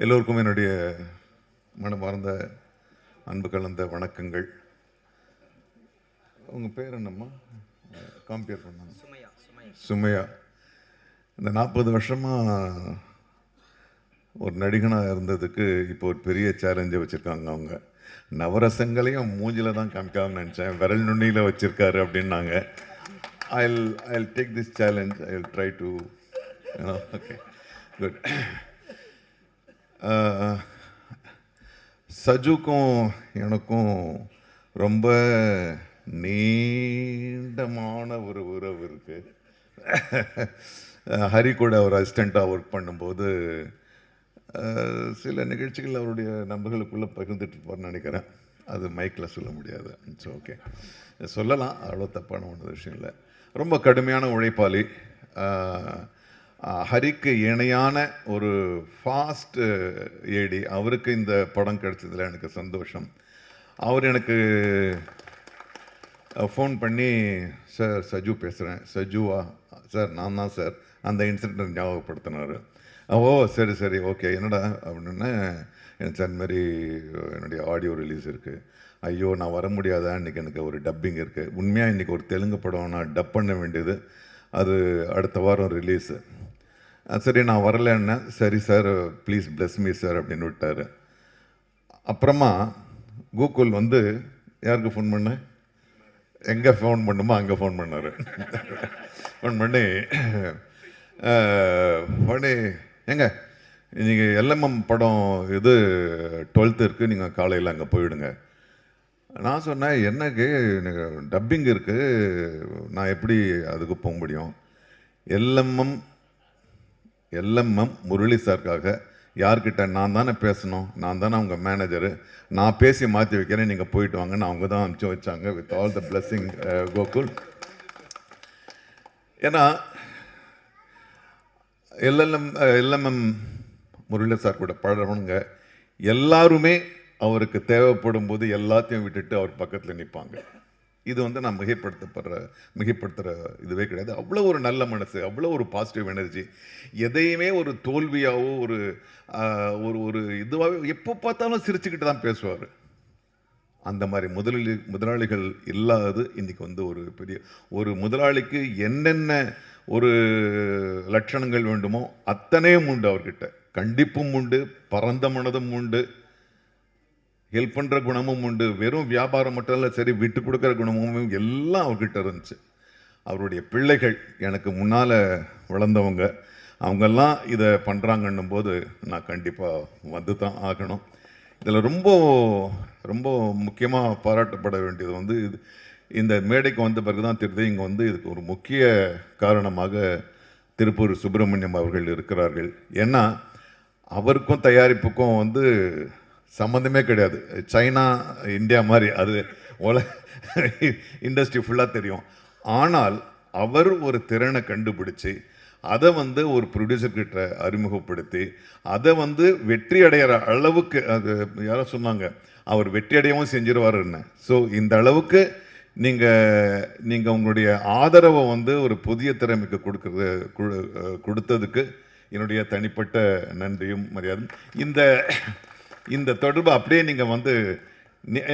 எல்லோருக்கும் என்னுடைய மனமார்ந்த அன்பு கலந்த வணக்கங்கள். உங்கள் பேர் என்னம்மா? காம்பியர் பண்ணாங்க. சுமையா. இந்த 40 வருஷமாக ஒரு நடிகனாக இருந்ததுக்கு இப்போ ஒரு பெரிய சேலஞ்சை வச்சுருக்காங்க. அவங்க நவரசங்களையும் மூஞ்சில் தான் காமிக்காமன்னு நினச்சேன், விரல் நுண்ணியில் வச்சுருக்காரு அப்படின்னாங்க. I'll take this challenge. I'll try to, okay, good. சஜுக்கும் எனக்கும் ரொம்ப நீண்டமான ஒரு உறவு இருக்கு. ஹரி கூட ஒரு அசிஸ்டண்ட்டாக ஒர்க் பண்ணும்போது சில நிகழ்ச்சிகள் அவருடைய நண்பர்களுக்குள்ளே பகிர்ந்துட்டு இருப்பார்னு நினைக்கிறேன். அது மைக்கில் சொல்ல முடியாது. இட்ஸ் ஓகே, சொல்லலாம், அவ்வளோ தப்பான ஒன்று விஷயம் இல்லை. ரொம்ப கடுமையான உழைப்பாளி. ஹரிக்கு இணையான ஒரு ஃபாஸ்ட் ஏடி. அவருக்கு இந்த படம் கிடைச்சதில் எனக்கு சந்தோஷம். அவர் எனக்கு ஃபோன் பண்ணி, சார் சஜு பேசுகிறேன். சஜுவா சார்? நான் தான் சார். அந்த இன்சிடென்ட் ஞாபகப்படுத்தினார். ஓ சரி சரி ஓகே, என்னடா அப்படின்னு. சார் இந்த மாதிரி என்னுடைய ஆடியோ ரிலீஸ் இருக்குது. ஐயோ நான் வர முடியாதா, இன்றைக்கி எனக்கு ஒரு டப்பிங் இருக்குது. உண்மையாக இன்றைக்கி ஒரு தெலுங்கு படம் நான் டப் பண்ண வேண்டியது, அது அடுத்த வாரம் ரிலீஸு. சரி நான் வரலன்னா, சரி sir please plus me sir அப்படின்னு விட்டார். அப்புறமா கூகுள் வந்து யாருக்கு ஃபோன் பண்ண, எங்கே ஃபோன் பண்ணுமோ அங்கே ஃபோன் பண்ணார். ஃபோன் பண்ணி எங்க நீங்கள் எல்எம்எம் படம் இது 12th இருக்குது, நீங்கள் காலையில் அங்கே போயிடுங்க. நான் சொன்னேன், என்னக்கு டப்பிங் இருக்குது, நான் எப்படி அதுக்கு போக முடியும்? எல்எம்எம் முரளி சாருக்காக யார்கிட்ட? நான் தானே பேசணும், நான் தானே அவங்க மேனேஜரு, நான் பேசி மாற்றி வைக்கிறேன், நீங்கள் போயிட்டு வாங்கன்னு அவங்க தான் அனுப்பிச்சு வச்சாங்க. With all the blessing Gokul. ஏன்னா எல்எம்எம் முரளி சார் கூட பழகிறவனுங்க எல்லாருமே அவருக்கு தேவைப்படும் போது எல்லாத்தையும் விட்டுட்டு அவர் பக்கத்தில் நிற்பாங்க. இது வந்து நான் மிகைப்படுத்துகிற இதுவே கிடையாது. அவ்வளோ ஒரு நல்ல மனசு, அவ்வளோ ஒரு பாசிட்டிவ் எனர்ஜி. எதையுமே ஒரு தோல்வியாவோ ஒரு ஒரு இதுவாகவே எப்போ பார்த்தாலும் சிரிச்சுக்கிட்டு தான் பேசுவார். அந்த மாதிரி முதலாளிகள் இல்லாதது இன்றைக்கி வந்து ஒரு பெரிய ஒரு முதலாளிக்கு என்னென்ன ஒரு லட்சணங்கள் வேண்டுமோ அத்தனையும் உண்டு அவர்கிட்ட. கண்டிப்பும் உண்டு, பரந்த மனதும் உண்டு, ஹெல்ப் பண்ணுற குணமும் உண்டு. வெறும் வியாபாரம் மட்டும் இல்லை, சரி விட்டு கொடுக்குற குணமும் எல்லாம் அவர்கிட்ட இருந்துச்சு. அவருடைய பிள்ளைகள் எனக்கு முன்னால் வளர்ந்தவங்க, அவங்கெல்லாம் இதை பண்ணுறாங்கன்னும் போது நான் கண்டிப்பாக வந்து தான் ஆகணும். இதில் ரொம்ப ரொம்ப முக்கியமாக பாராட்டப்பட வேண்டியது வந்து இந்த மேடைக்கு வந்த பிறகு தான் தெரியுது, இங்கே வந்து இதுக்கு ஒரு முக்கிய காரணமாக திருப்பூர் சுப்பிரமணியம் அவர்கள் இருக்கிறார்கள். ஏன்னா அவருக்கும் தயாரிப்புக்கும் வந்து சம்மந்தமே கிடையாது. சைனா இந்தியா மாதிரி அது இண்டஸ்ட்ரி ஃபுல்லாக தெரியும். ஆனால் அவர் ஒரு திறனை கண்டுபிடிச்சி அதை வந்து ஒரு ப்ரொடியூசர்கிட்ட அறிமுகப்படுத்தி அதை வந்து வெற்றி அடைகிற அளவுக்கு, அது யாரோ சொன்னாங்க, அவர் வெற்றி அடையவும் செஞ்சிருவாருன்னு. ஸோ இந்த அளவுக்கு நீங்கள் உங்களுடைய ஆதரவை வந்து ஒரு புதிய திறமைக்கு கொடுத்ததுக்கு என்னுடைய தனிப்பட்ட நன்றியும் மரியாதையும். இந்த தொடர்பு அப்படியே நீங்கள் வந்து,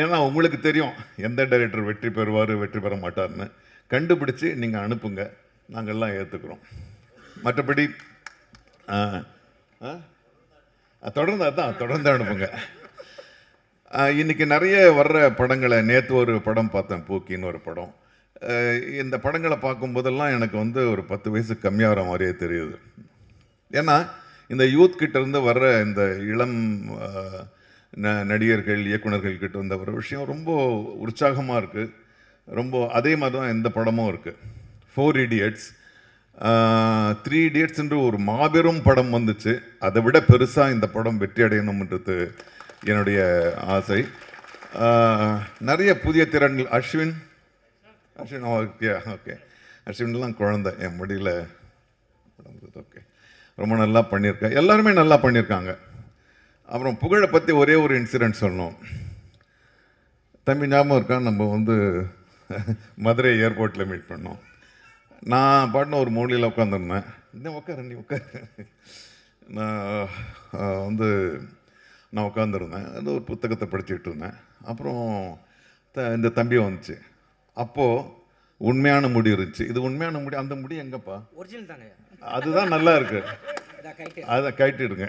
ஏன்னா உங்களுக்கு தெரியும் எந்த டைரக்டர் வெற்றி பெறுவார் வெற்றி பெற மாட்டார்னு, கண்டுபிடிச்சு நீங்கள் அனுப்புங்க, நாங்கள்லாம் ஏற்றுக்கிறோம். மற்றபடி தொடர்ந்து அனுப்புங்க. இன்றைக்கி நிறைய வர்ற படங்களை, நேற்று ஒரு படம் பார்த்தேன், பூக்கின்னு ஒரு படம். இந்த படங்களை பார்க்கும்போதெல்லாம் எனக்கு வந்து ஒரு 10 வயசு கம்மியாகிற மாதிரியே தெரியுது. ஏன்னா இந்த யூத் கிட்ட இருந்து வர்ற இந்த இளம் நடிகர்கள் இயக்குநர்கள் கிட்ட இருந்த ஒரு விஷயம் ரொம்ப உற்சாகமாக இருக்குது. ரொம்ப அதே மாதிரி தான் இந்த படமும் இருக்குது. 4 Idiots, 3 Idiots என்று ஒரு மாபெரும் படம் வந்துச்சு. அதை விட பெருசாக இந்த படம் வெற்றி அடையணும்ன்றது என்னுடைய ஆசை. நிறைய புதிய திறன்கள். அஸ்வின் ஓகே ஓகே, அஸ்வின்லாம் குழந்தை என் முடியல. ஓகே, ரொம்ப நல்லா பண்ணியிருக்கேன், எல்லாருமே நல்லா பண்ணியிருக்காங்க. அப்புறம் புகழை பற்றி ஒரே ஒரு இன்சிடென்ட் சொல்லணும். தம்பி ஞாபகம் இருக்கா, நம்ம வந்து மதுரை ஏர்போர்ட்டில் மீட் பண்ணோம். நான் பாட்டின ஒரு மூலையில் உட்காந்துருந்தேன். இன்னும் உட்கார, நீ உட்கார. நான் வந்து நான் உட்காந்துருந்தேன், அது ஒரு புத்தகத்தை படிச்சுக்கிட்டு இருந்தேன். அப்புறம் இந்த தம்பி வந்துச்சு. அப்போது உண்மையான முடி இருந்துச்சு. இது உண்மையான முடி, அந்த முடி எங்கப்பா? ஒரிஜினல் தானே, அதுதான் நல்லா இருக்கு, அதை கைட்டிடுங்க.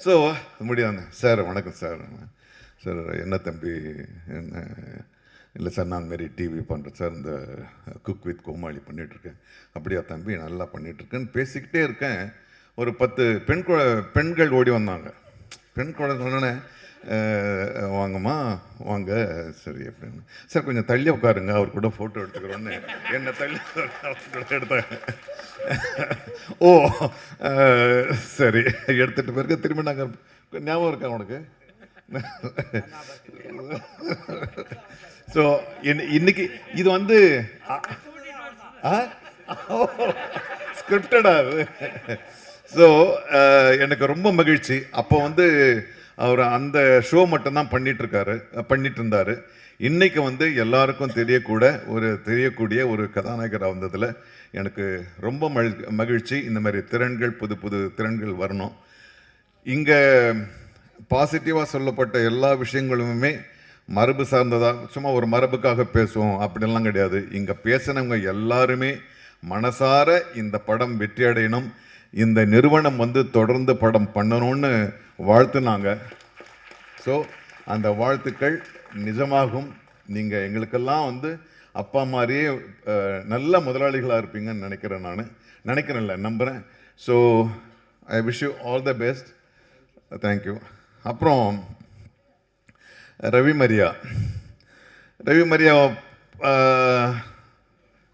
ஸோ முடியாங்க சார், வணக்கம் சார். சார் என்ன தம்பி, என்ன இல்லை சார், நான் மாரி டிவி பண்ணுறேன் சார், இந்த குக் வித் கோமாளி பண்ணிகிட்ருக்கேன். அப்படியா தம்பி, நல்லா பண்ணிகிட்ருக்கேன்னு பேசிக்கிட்டே இருக்கேன். ஒரு 10 பெண்கள் ஓடி வந்தாங்க. பெண் குழந்தை வாங்கம்மா வாங்க சரி அப்படின்னு. சார் கொஞ்சம் தள்ளி உட்காருங்க, அவர் கூட ஃபோட்டோ எடுத்துக்கிறோன்னு என்னை தள்ளி எடுத்தாங்க. ஓ சரி, எடுத்துகிட்டு பிறகு திரும்பி நாங்கள், ஞாபகம் இருக்கா உனக்கு? ஸோ இன்னைக்கு இது வந்து ஸ்கிரிப்டடா அது. ஸோ எனக்கு ரொம்ப மகிழ்ச்சி. அப்போ வந்து அவர் அந்த ஷோ மட்டும்தான் பண்ணிட்டு இருந்தார். இன்னைக்கு வந்து எல்லாருக்கும் தெரியக்கூடிய ஒரு கதாநாயகராக வந்ததில் எனக்கு ரொம்ப மகிழ்ச்சி. இந்த மாதிரி திறன்கள், புது புது திறன்கள் வரணும். இங்கே பாசிட்டிவாக சொல்லப்பட்ட எல்லா விஷயங்களுமே மரபு சார்ந்ததாக, சும்மா ஒரு மரபுக்காக பேசுவோம் அப்படின்லாம் கிடையாது. இங்கே பேசினவங்க எல்லாருமே மனசார இந்த படம் வெற்றி அடையணும், இந்த நிறுவனம் வந்து தொடர்ந்து படம் பண்ணணும்னு வாழ்த்துனாங்க. ஸோ அந்த வாழ்த்துக்கள் நிஜமாகும். நீங்கள் எங்களுக்கெல்லாம் வந்து அப்பா மாதிரியே நல்ல முதலாளிகளாக இருப்பீங்கன்னு நினைக்கிறேன்ல, நம்புகிறேன். So I wish you all the best. Thank you. அப்புறம் ரவி மரியா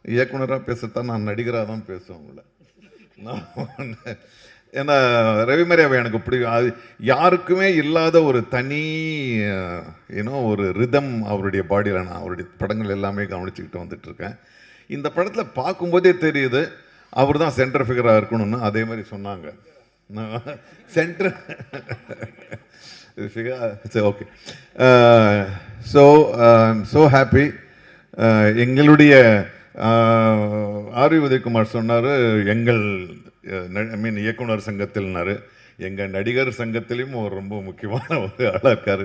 இயக்குனராக பேசுறதான், நான் நடிகராக தான் பேசுவேன் உங்களை. ஏன்னா ரவி மரியாவை எனக்கு பிடிக்கும். அது யாருக்குமே இல்லாத ஒரு தனி ஒரு ரிதம் அவருடைய பாடியில். நான் அவருடைய படங்கள் எல்லாமே கவனிச்சுக்கிட்டு வந்துட்டுருக்கேன். இந்த படத்தில் பார்க்கும்போதே தெரியுது அவர் தான் சென்டர் ஃபிகராக இருக்கணும்னு. அதே மாதிரி சொன்னாங்க. Centre figure okay. So happy. எங்களுடைய ஆர் வி உதயகுமார் சொன்னார், எங்கள் இயக்குனர் சங்கத்தில்னாரு. எங்கள் நடிகர் சங்கத்திலையும் ஒரு ரொம்ப முக்கியமான ஒரு ஆளாக இருக்கார்.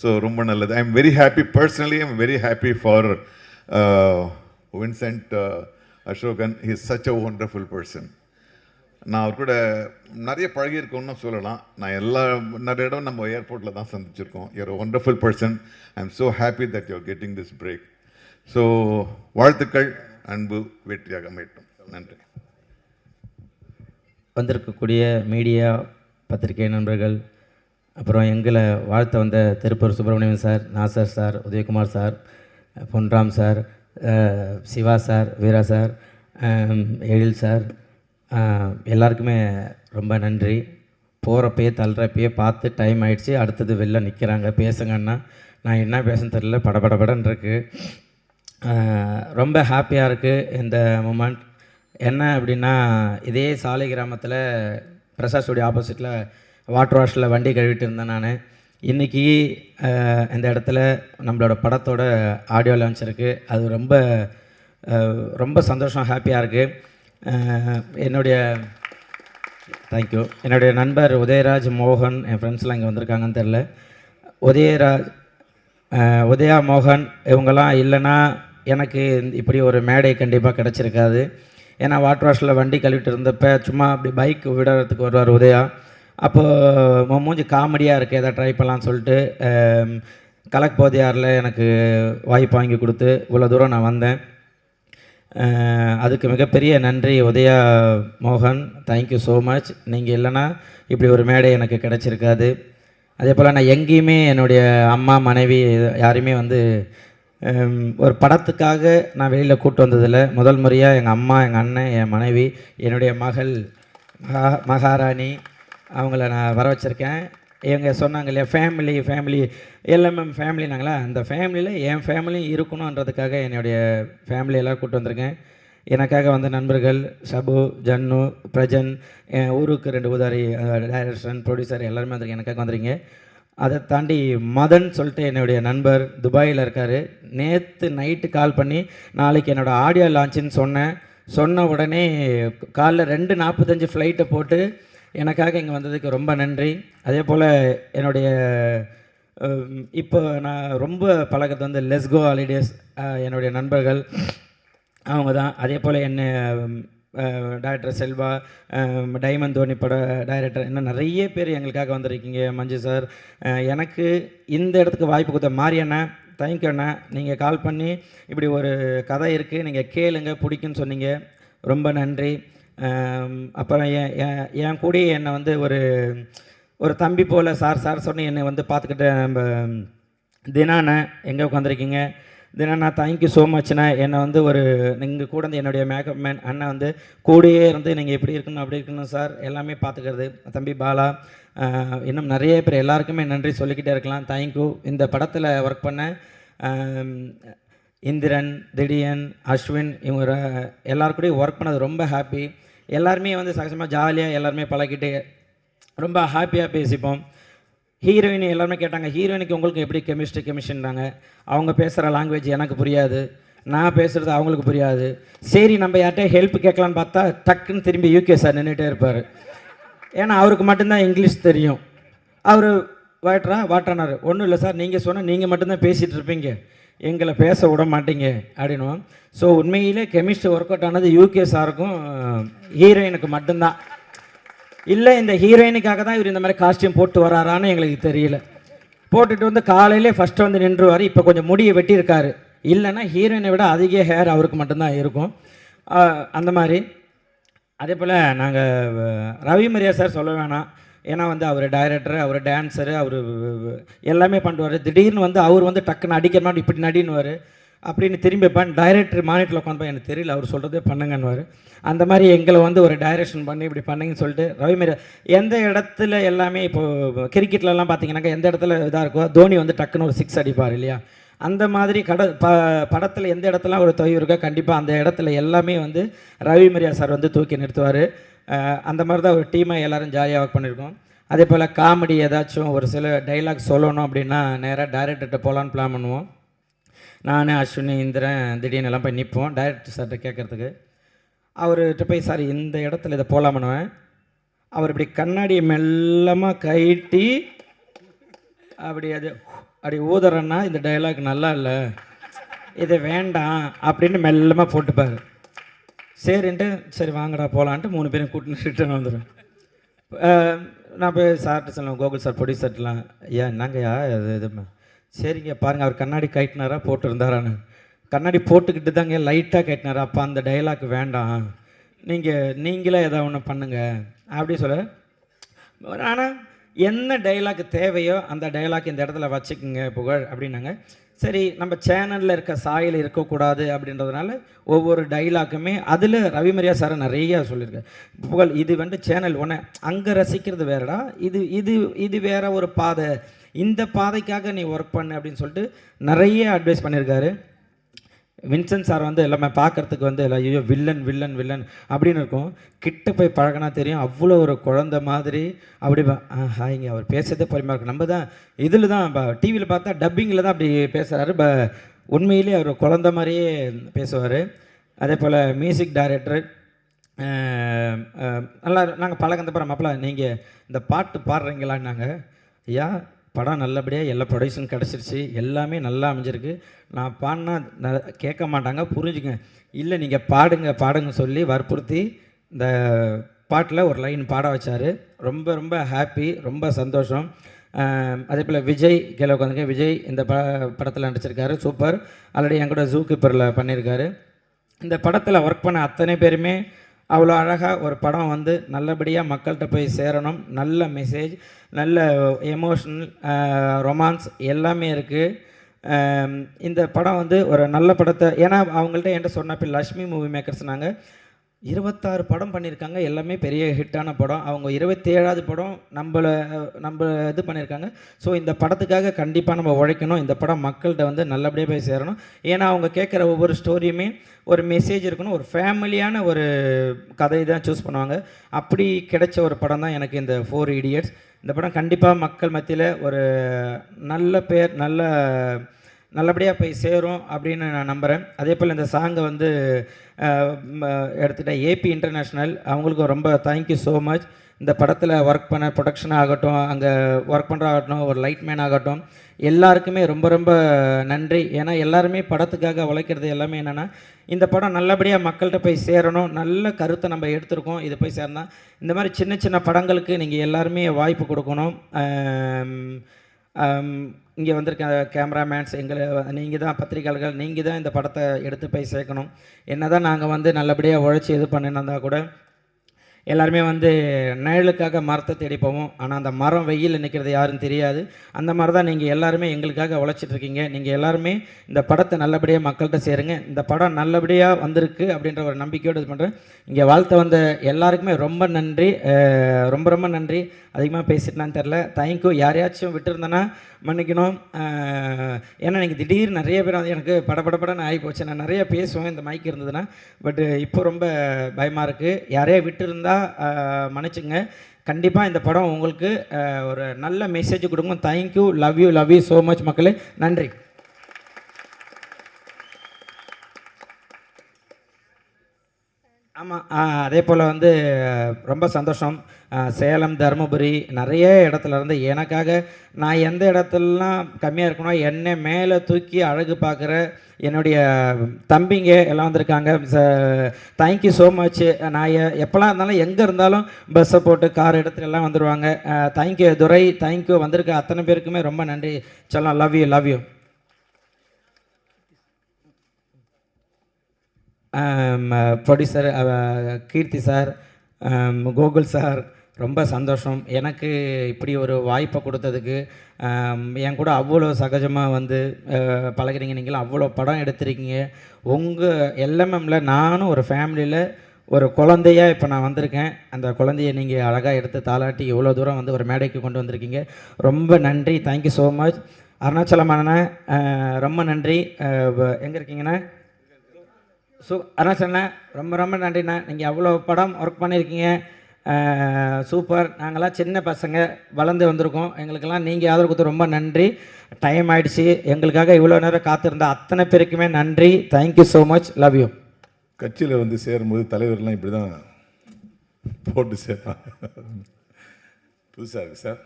ஸோ ரொம்ப நல்லது. I am very happy, personally I am very happy for Vincent Asokan. He is such a wonderful person. நான் அவர் கூட நிறைய பழகியிருக்கோன்னு சொல்லலாம். நிறைய இடம் நம்ம ஏர்போர்ட்டில் தான் சந்திச்சிருக்கோம். You are a wonderful person. I am so happy that you are getting this break. So வாழ்த்துக்கள், அன்பு வெற்றியாக அமையட்டும். நன்றி. வந்திருக்கக்கூடிய மீடியா, பத்திரிகை நண்பர்கள், அப்புறம் எங்களை வாழ்த்த வந்த Tiruppur Subramanian sir, Nassar sir, Udhayakumar sir, Ponram sir, Siva sir, Veera sir, Ezhil sir, எல்லாருக்குமே ரொம்ப நன்றி. போகிறப்பயே தள்ளுறப்பயே பார்த்து டைம் ஆகிடுச்சு, அடுத்தது வெளில நிற்கிறாங்க பேசுங்கன்னா நான் என்ன பேசுன்னு தெரியல, படபடபடன்னு இருக்குது. ரொம்ப ஹாப்பியாக இருக்குது இந்த மூமெண்ட். என்ன அப்படின்னா, இதே சாலை கிராமத்தில் பிரசாத் ஸ்டுடியோ ஆப்போசிட்டில் வாட்டர் வாஷில் வண்டி கழுவிட்டு இருந்தேன் நான். இன்றைக்கி இந்த இடத்துல நம்மளோட படத்தோட ஆடியோ லான்ச் இருக்குது. அது ரொம்ப ரொம்ப சந்தோஷம், ஹாப்பியாக இருக்குது. தேங்க்யூ. என்னுடைய நண்பர் உதயராஜ், மோகன், என் ஃப்ரெண்ட்ஸ்லாம் இங்கே வந்திருக்காங்கன்னு தெரில. உதயா, மோகன் இவங்கெல்லாம் இல்லைன்னா எனக்கு இப்படி ஒரு மேடை கண்டிப்பாக கிடச்சிருக்காது. ஏன்னா வாட்டர் வாஷில் வண்டி கழுவிட்டு இருந்தப்போ சும்மா அப்படி பைக் விடுறதுக்கு வருவார் உதயா. அப்போது மூஞ்சி காமெடியாக இருக்குது, எதை ட்ரை பண்ணலான்னு சொல்லிட்டு கலக் போதையாரில் எனக்கு வாய்ப்பு வாங்கி கொடுத்து இவ்வளோ தூரம் நான் வந்தேன். அதுக்கு மிகப்பெரிய நன்றி உதயா, மோகன். Thank you so much. நீங்கள் இல்லைன்னா இப்படி ஒரு மேடை எனக்கு கிடச்சிருக்காது. அதே போல் நான் எங்கேயுமே என்னுடைய அம்மா, மனைவி யாரையுமே வந்து ஒரு படத்துக்காக நான் வெளியில் கூப்பிட்டு வந்ததில்லை. முதல் முறையாக எங்கள் அம்மா, எங்கள் அண்ணன், என் மனைவி, என்னுடைய மகள் மகாராணி அவங்கள நான் வர வச்சுருக்கேன். இவங்க சொன்னாங்க இல்லையா, ஃபேமிலி எல்எம்எம் ஃபேமிலினாங்களா, அந்த ஃபேமிலியில் என் ஃபேமிலியும் இருக்கணுன்றதுக்காக என்னுடைய ஃபேமிலி எல்லோரும் கூப்பிட்டு வந்திருக்கேன். எனக்காக வந்த நண்பர்கள் ஷபு, ஜன்னு, பிரஜன், என் ஊருக்கு 2 உதாரி டைரக்ஷன், ப்ரொடியூசர் எல்லாருமே வந்திருக்கேன், எனக்காக வந்துருங்க. அதை தாண்டி மதன் சொல்லிட்டு என்னுடைய நண்பர் துபாயில் இருக்கார். நேற்று நைட்டு கால் பண்ணி நாளைக்கு என்னோடய ஆடியோ லான்ச்சுன்னு சொன்ன உடனே காலைல 2:45 ஃப்ளைட்டை போட்டு எனக்காக இங்கே வந்ததுக்கு ரொம்ப நன்றி. அதே போல் என்னுடைய இப்போ நான் ரொம்ப பழகிறது வந்து லெட்ஸ் கோ ஹாலிடேஸ் என்னுடைய நண்பர்கள் அவங்க தான். அதே போல் என்ன டைரக்டர் செல்வா, டைமண்ட் தோனி பட டைரக்டர், இன்னும் நிறைய பேர் எங்களுக்காக வந்திருக்கீங்க. மஞ்சு சார், எனக்கு இந்த இடத்துக்கு வாய்ப்பு கொடுத்த மாரி அண்ணா, தேங்க்யூ அண்ணா. நீங்கள் கால் பண்ணி இப்படி ஒரு கதை இருக்குது, நீங்கள் கேளுங்க, பிடிக்குன்னு சொன்னீங்க, ரொம்ப நன்றி. அப்புறம் என் கூட என்னை வந்து ஒரு தம்பி போல் சார் சொன்னி என்னை வந்து பார்த்துக்கிட்ட நம்ம தினாண்ணா எங்கே உட்காந்துருக்கீங்க. தினாண்ணா, தேங்க்யூ ஸோ மச்ண்ணா. என்னை வந்து நீங்கள் கூட வந்து என்னுடைய மேக்கப் மேன் அண்ணன் வந்து கூடயே இருந்து நீங்கள் எப்படி இருக்கணும் அப்படி இருக்கணும் சார் எல்லாமே பார்த்துக்கிறது. தம்பி பாலா, இன்னும் நிறைய பேர், எல்லாருக்குமே நன்றி சொல்லிக்கிட்டே இருக்கலாம். தேங்க்யூ. இந்த படத்தில் ஒர்க் பண்ண இந்திரன், திடீயன், அஸ்வின், இவங்க எல்லாருக்கூடையும் ஒர்க் பண்ணது ரொம்ப ஹாப்பி. எல்லாருமே வந்து சகஜமாக ஜாலியாக எல்லாருமே பழகிட்டு ரொம்ப ஹாப்பியாக பேசிப்போம். ஹீரோயின் எல்லாருமே கேட்டாங்க, ஹீரோயினுக்கு உங்களுக்கு எப்படி கெமிஸ்ட்ரின்றாங்க. அவங்க பேசுகிற லாங்குவேஜ் எனக்கு புரியாது, நான் பேசுகிறது அவங்களுக்கு புரியாது. சரி, நம்ம யார்கிட்ட ஹெல்ப் கேட்கலான்னு பார்த்தா டக்குன்னு திரும்பி யூகே சார் நின்றுட்டே இருப்பார். ஏன்னா அவருக்கு மட்டும்தான் இங்கிலீஷ் தெரியும். அவர் வாட்டரானார். ஒன்றும் இல்லை சார், நீங்கள் சொன்னால் நீங்கள் மட்டும்தான் பேசிகிட்டு இருப்பீங்க, எங்களை பேச விட மாட்டீங்க அப்படின்னுவோம். ஸோ உண்மையிலே கெமிஸ்ட்ரி ஒர்க் அவுட் ஆனது யூகே சாருக்கும் ஹீரோயினுக்கு மட்டும்தான். இல்லை, இந்த ஹீரோயினுக்காக தான் இவர் இந்த மாதிரி காஸ்டியூம் போட்டு வராரான்னு எங்களுக்கு தெரியல. போட்டுட்டு வந்து காலையிலே ஃபஸ்ட்டு வந்து நின்றுவார். இப்போ கொஞ்சம் முடியை வெட்டியிருக்காரு. இல்லைன்னா ஹீரோயினை விட அதிக ஹேர் அவருக்கு மட்டும்தான் இருக்கும். அந்த மாதிரி. அதே போல் நாங்கள் ரவி மரியா சார் சொல்ல வேணாம். ஏன்னா வந்து அவர் டைரக்டரு, அவர் டான்ஸரு, அவர் எல்லாமே பண்ணுவார். திடீர்னு வந்து அவர் வந்து டக்குன்னு அடிக்கிற மாதிரி இப்படி நடினுவார். அப்படின்னு திரும்பி டைரக்டர் மானிட்டரில் உட்காந்து எனக்கு தெரியல, அவர் சொல்கிறதே பண்ணுங்கன்னுவார். அந்த மாதிரி எங்களை வந்து ஒரு டைரக்ஷன் பண்ணி இப்படி பண்ணுங்கன்னு சொல்லிட்டு ரவிமேரி எந்த இடத்துல எல்லாமே இப்போது கிரிக்கெட்லலாம் பார்த்தீங்கன்னாக்கா எந்த இடத்துல இதாக இருக்கோ தோனி வந்து டக்குன்னு ஒரு 6 அடிப்பார் இல்லையா. அந்த மாதிரி படத்தில் எந்த இடத்துல ஒரு தொய்வு இருக்கோ கண்டிப்பாக அந்த இடத்துல எல்லாமே வந்து ரவி மரியா சார் வந்து தூக்கி நிறுத்துவார். அந்த மாதிரி தான் ஒரு டீமாக எல்லோரும் ஜாலியாக ஒர்க் பண்ணியிருக்கோம். அதே போல் காமெடி ஏதாச்சும் ஒரு சில டைலாக் சொல்லணும் அப்படின்னா நேராக டைரக்டர்கிட்ட போகலான்னு பிளான் பண்ணுவோம். நான், அஸ்வினி, இந்திரன், திடீர்னு எல்லாம் போய் நிற்போம் டைரக்டர் சார்கிட்ட கேட்குறதுக்கு. அவர்கிட்ட போய் சார் இந்த இடத்துல இதை போகலாம் பண்ணுவேன். அவர் இப்படி கண்ணாடி மெல்லமாக கைட்டி அப்படி ஊதுறன்னா இந்த டைலாக் நல்லா இல்லை, இது வேண்டாம் அப்படின்னு மெல்லமாக போட்டுப்பார். சரின்ட்டு சரி வாங்கடா போகலான்ட்டு 3 பேரும் கூட்டின்னு ரிட்டர்ன் வந்துடும். நான் போய் சார்கிட்ட சொல்லுவேன், கோகுல் சார் ப்ரொடியூசர்லாம், ஐயா என்னங்கய்யா இது சரிங்க பாருங்கள் அவர் கண்ணாடி கைட்டினாரா போட்டுருந்தாரான்னு. கண்ணாடி போட்டுக்கிட்டு தாங்க லைட்டாக கைட்டினாரா, அப்போ அந்த டைலாக் வேண்டாம், நீங்களே எதாவது ஒன்று பண்ணுங்கள் அப்படி சொல்ல. ஆனால் என்ன டைலாக் தேவையோ அந்த டைலாக் இந்த இடத்துல வச்சுக்கோங்க புகழ் அப்படின்னாங்க. சரி, நம்ம சேனலில் இருக்க சாயல் இருக்கக்கூடாது அப்படின்றதுனால ஒவ்வொரு டைலாக்குமே அதில் ரவி மரியா சார் நிறையா சொல்லியிருக்கேன். புகழ் இது வந்து சேனல் ஒன்று, அங்கே ரசிக்கிறது வேறடா, இது வேற ஒரு பாதை, இந்த பாதைக்காக நீ ஒர்க் பண்ணு அப்படின்னு சொல்லிட்டு நிறைய அட்வைஸ் பண்ணியிருக்காரு. வின்சென்ட் சார் வந்து எல்லாமே பார்க்குறதுக்கு வந்து ஐயோ வில்லன் வில்லன் வில்லன் அப்படின்னு இருக்கும். கிட்ட போய் பழகினா தெரியும், அவ்வளோ ஒரு குழந்த மாதிரி அப்படி ஹாய்ங்க அவர் பேசுறதே பொறுமையாக இருக்கும். நம்ம தான் இதில் தான் டிவியில் பார்த்தா டப்பிங்கில் தான் அப்படி பேசுகிறாரு, உண்மையிலேயே அவர் குழந்த மாதிரியே பேசுவார். அதே போல் மியூசிக் டைரக்டர் நல்லா நாங்கள் பழகந்த பிறகு மாப்பிள்ள நீங்கள் இந்த பாட்டு பாடுறீங்களான்னாங்க. ஐயா படம் நல்லபடியாக எல்லா ப்ரொடக்ஷன் கிடச்சிருச்சு, எல்லாமே நல்லா அமைஞ்சிருக்கு, நான் பாடினா கேட்க மாட்டாங்க புரிஞ்சுங்க, இல்லை நீங்கள் பாடுங்க சொல்லி வற்புறுத்தி இந்த பாட்டில் ஒரு லைன் பாட வச்சார். ரொம்ப ரொம்ப ஹாப்பி, ரொம்ப சந்தோஷம். அதே போல் விஜய் கீழே உட்காந்துங்க, விஜய் இந்த படத்தில் நடிச்சிருக்காரு, சூப்பர். ஆல்ரெடி என் கூட ஜூ கீப்பரில் பண்ணியிருக்காரு. இந்த படத்தில் ஒர்க் பண்ண அத்தனை பேருமே அவ்வளோ அழகாக ஒரு படம் வந்து நல்லபடியாக மக்கள்கிட்ட போய் சேரணும், நல்ல மெசேஜ், நல்ல எமோஷனல், ரொமான்ஸ் எல்லாமே இருக்குது. இந்த படம் வந்து ஒரு நல்ல படத்தை, ஏன்னா அவங்கள்ட்ட என்கிட்ட சொன்னப்போ லக்ஷ்மி மூவி மேக்கர்ஸ் நாங்கள் 26 படம் பண்ணியிருக்காங்க, எல்லாமே பெரிய ஹிட்டான படம். அவங்க 27வது படம் நம்ம இது பண்ணியிருக்காங்க. ஸோ இந்த படத்துக்காக கண்டிப்பாக நம்ம உழைக்கணும், இந்த படம் மக்கள்கிட்ட வந்து நல்லபடியாக போய் சேரணும். ஏன்னா அவங்க கேட்குற ஒவ்வொரு ஸ்டோரியுமே ஒரு மெசேஜ் இருக்கணும், ஒரு ஃபேமிலியான ஒரு கதை தான் சூஸ் பண்ணுவாங்க. அப்படி கிடைச்ச ஒரு படம் தான் எனக்கு இந்த 4 Idiots. இந்த படம் கண்டிப்பாக மக்கள் மத்தியில் ஒரு நல்ல பேர் நல்லபடியாக போய் சேரும் அப்படின்னு நான் நம்புகிறேன். அதே போல் இந்த சாங்கை வந்து எடுத்துகிட்டேன் ஏபி இன்டர்நேஷ்னல், அவங்களுக்கும் ரொம்ப தேங்க்யூ ஸோ மச். இந்த படத்தில் ஒர்க் பண்ண ப்ரொடக்ஷன் ஆகட்டும், அங்கே ஒர்க் பண்ணுறாகட்டும், ஒரு லைட்மேன் ஆகட்டும், எல்லாருக்குமே ரொம்ப ரொம்ப நன்றி. ஏன்னா எல்லாருமே படத்துக்காக உழைக்கிறது எல்லாமே என்னென்னா, இந்த படம் நல்லபடியாக மக்கள்கிட்ட போய் சேரணும், நல்ல கருத்தை நம்ம எடுத்திருக்கோம், இது போய் சேர்ந்தா இந்த மாதிரி சின்ன சின்ன படங்களுக்கு நீங்கள் எல்லாருமே வாய்ப்பு கொடுக்கணும். இங்கே வந்திருக்க கேமராமேன்ஸ், நீங்கள் தான் பத்திரிகையாளர்கள், நீங்கள் தான் இந்த படத்தை எடுத்து போய் சேர்க்கணும். என்ன தான் நாங்கள் வந்து நல்லபடியாக உழைச்சி இது பண்ணினா கூட எல்லாருமே வந்து நிழலுக்காக மரத்தை தேடி போவோம். ஆனால் அந்த மரம் வெயில் நிற்கிறது யாரும் தெரியாது. அந்த மாதிரி தான் நீங்கள் எல்லாருமே எங்களுக்காக உழைச்சிட்ருக்கீங்க. நீங்கள் எல்லாருமே இந்த படத்தை நல்லபடியாக மக்கள்கிட்ட சேருங்க. இந்த படம் நல்லபடியாக வந்திருக்கு அப்படின்ற ஒரு நம்பிக்கையோடு இது பண்ணுறேன். இங்கே வாழ்த்த வந்த எல்லாருக்குமே ரொம்ப நன்றி, ரொம்ப ரொம்ப நன்றி. அதிகமாக பேசிட்டேனான்னு தெரில, தேங்க்யூ. யாரையாச்சும் விட்டுருந்தேன்னா மன்னிக்கணும். ஏன்னா எனக்கு திடீர்னு நிறைய பேர் வந்து எனக்கு படப்படப்படன்னு ஆகி போச்சு. நான் நிறைய பேசுவேன் இந்த மைக் இருந்ததுன்னா, பட்டு இப்போ ரொம்ப பயமாக இருக்குது. யாரையா விட்டுருந்தா மன்னிச்சுங்க. கண்டிப்பாக இந்த படம் உங்களுக்கு ஒரு நல்ல மெசேஜ் கொடுக்கும். Thank you, love you so much மக்களே. நன்றி. ஆமாம், அதே போல் வந்து ரொம்ப சந்தோஷம். சேலம், தருமபுரி நிறைய இடத்துல இருந்து எனக்காக நான் எந்த இடத்துலலாம் கம்மியாக இருக்கணும் என்னை மேலே தூக்கி அழகு பார்க்குற என்னுடைய தம்பிங்க எல்லாம் வந்திருக்காங்க. Thank you so much. நான் எப்போல்லாம் இருந்தாலும் எங்கே இருந்தாலும் பஸ்ஸை போட்டு கார் எடுத்துகிட்டு எல்லாம் வந்துடுவாங்க. Thank you Durai, thank you. வந்திருக்க அத்தனை பேருக்குமே ரொம்ப நன்றி. சொல்லலாம், love you. Producer Keerthi sir, Gokul sir, ரொம்ப சந்தோஷம் எனக்கு இப்படி ஒரு வாய்ப்பை கொடுத்ததுக்கு. என் கூட அவ்வளோ சகஜமாக வந்து பழகிறீங்க. நீங்களும் அவ்வளோ படம் எடுத்திருக்கீங்க. உங்கள் எல்எம்எம்மில் நானும் ஒரு ஃபேமிலியில் ஒரு குழந்தையாக இப்போ நான் வந்திருக்கேன். அந்த குழந்தைய நீங்கள் அழகாக எடுத்து தாளாட்டி இவ்வளோ தூரம் வந்து ஒரு மேடைக்கு கொண்டு வந்திருக்கீங்க. ரொம்ப நன்றி, தேங்க்யூ ஸோ மச். அருணாச்சலம் அண்ணா ரொம்ப நன்றி. எங்கே இருக்கீங்கண்ணா? அருணாச்சலண்ணா ரொம்ப ரொம்ப நன்றிண்ணா. நீங்கள் அவ்வளோ படம் ஒர்க் பண்ணியிருக்கீங்க, சூப்பர். நாங்களாம் சின்ன பசங்க வளர்ந்து வந்திருக்கோம். எங்களுக்கெல்லாம் நீங்கள் ஆதரவு கொடுத்து ரொம்ப நன்றி. டைம் ஆகிடுச்சு. எங்களுக்காக இவ்வளோ நேரம் காத்திருந்த அத்தனை பேருக்குமே நன்றி. Thank you so much, love you. கட்சியில் வந்து சேரும்போது தலைவர்லாம் இப்படி தான் போட்டு சேர்ப்பாங்க. புதுசாக இருக்குது சார்.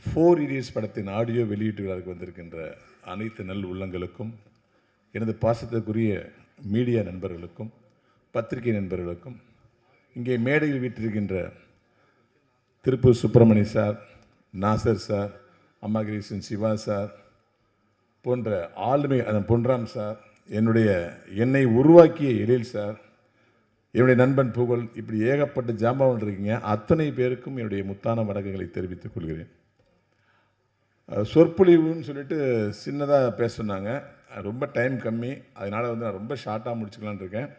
4 Idiots படத்தின் ஆடியோ வெளியீட்டு விழாவுக்கு வந்திருக்கின்ற அனைத்து நல் உள்ளங்களுக்கும், எனது பாசத்திற்குரிய மீடியா நண்பர்களுக்கும், பத்திரிகை நண்பர்களுக்கும், இங்கே மேடையில் வீட்டிருக்கின்ற திருப்பூர் சுப்பிரமணி சார், நாசர் சார், அம்மாகிரீசன் சிவா சார் போன்ற ஆளுமை, பொன்ராம் சார், என்னை உருவாக்கிய எழில் சார், என்னுடைய நண்பன் புகழ், இப்படி ஏகப்பட்ட ஜாம்பவன் இருக்கீங்க. அத்தனை பேருக்கும் என்னுடைய முத்தான வணக்கங்களை தெரிவித்துக் கொள்கிறேன். சொற்பொழிவுன்னு சொல்லிட்டு சின்னதாக பேச சொன்னாங்க. ரொம்ப டைம் கம்மி, அதனால் வந்து நான் ரொம்ப ஷார்ட்டாக முடிச்சுக்கலான் இருக்கேன்.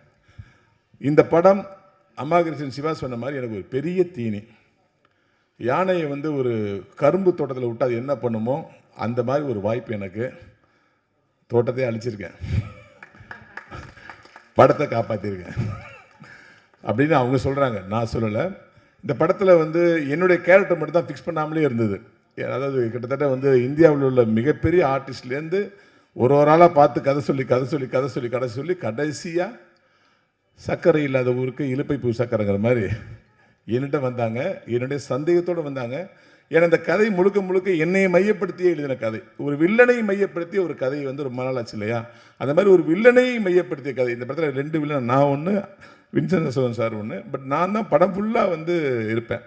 இந்த படம் அம்மாகிருஷ்ணன் சிவா சொன்ன மாதிரி எனக்கு ஒரு பெரிய தீனி. யானையை வந்து ஒரு கரும்பு தோட்டத்தில் விட்டு அது என்ன பண்ணுமோ அந்த மாதிரி ஒரு வாய்ப்பு எனக்கு. தோட்டத்தையே அழிச்சிருக்கேன், படத்தை காப்பாற்றிருக்கேன் அப்படின்னு அவங்க சொல்கிறாங்க, நான் சொல்லலை. இந்த படத்தில் வந்து என்னுடைய கேரக்டர் மட்டும் தான் ஃபிக்ஸ் பண்ணாமலே இருந்தது. அதாவது கிட்டத்தட்ட வந்து இந்தியாவில் உள்ள மிகப்பெரிய ஆர்டிஸ்ட்லேருந்து ஒரு ஆளாக பார்த்து கதை சொல்லி கடைசியாக சர்க்கரை இல்லாத ஊருக்கு இலுப்பை பூ சர்க்கரைங்கிற மாதிரி என்கிட்ட வந்தாங்க. என்னுடைய சந்தேகத்தோடு வந்தாங்க. ஏன்னா இந்த கதை முழுக்க முழுக்க என்னையை மையப்படுத்தியே எழுதின கதை. ஒரு வில்லனை மையப்படுத்திய ஒரு கதை வந்து ரொம்ப நாள் ஆச்சு இல்லையா? அந்த மாதிரி ஒரு வில்லனை மையப்படுத்திய கதை. இந்த படத்தில் 2 வில்லன், நான் ஒன்று, வின்சென்ட் அசோகன் சார் ஒன்று. பட் நான் தான் படம் ஃபுல்லாக வந்து இருப்பேன்.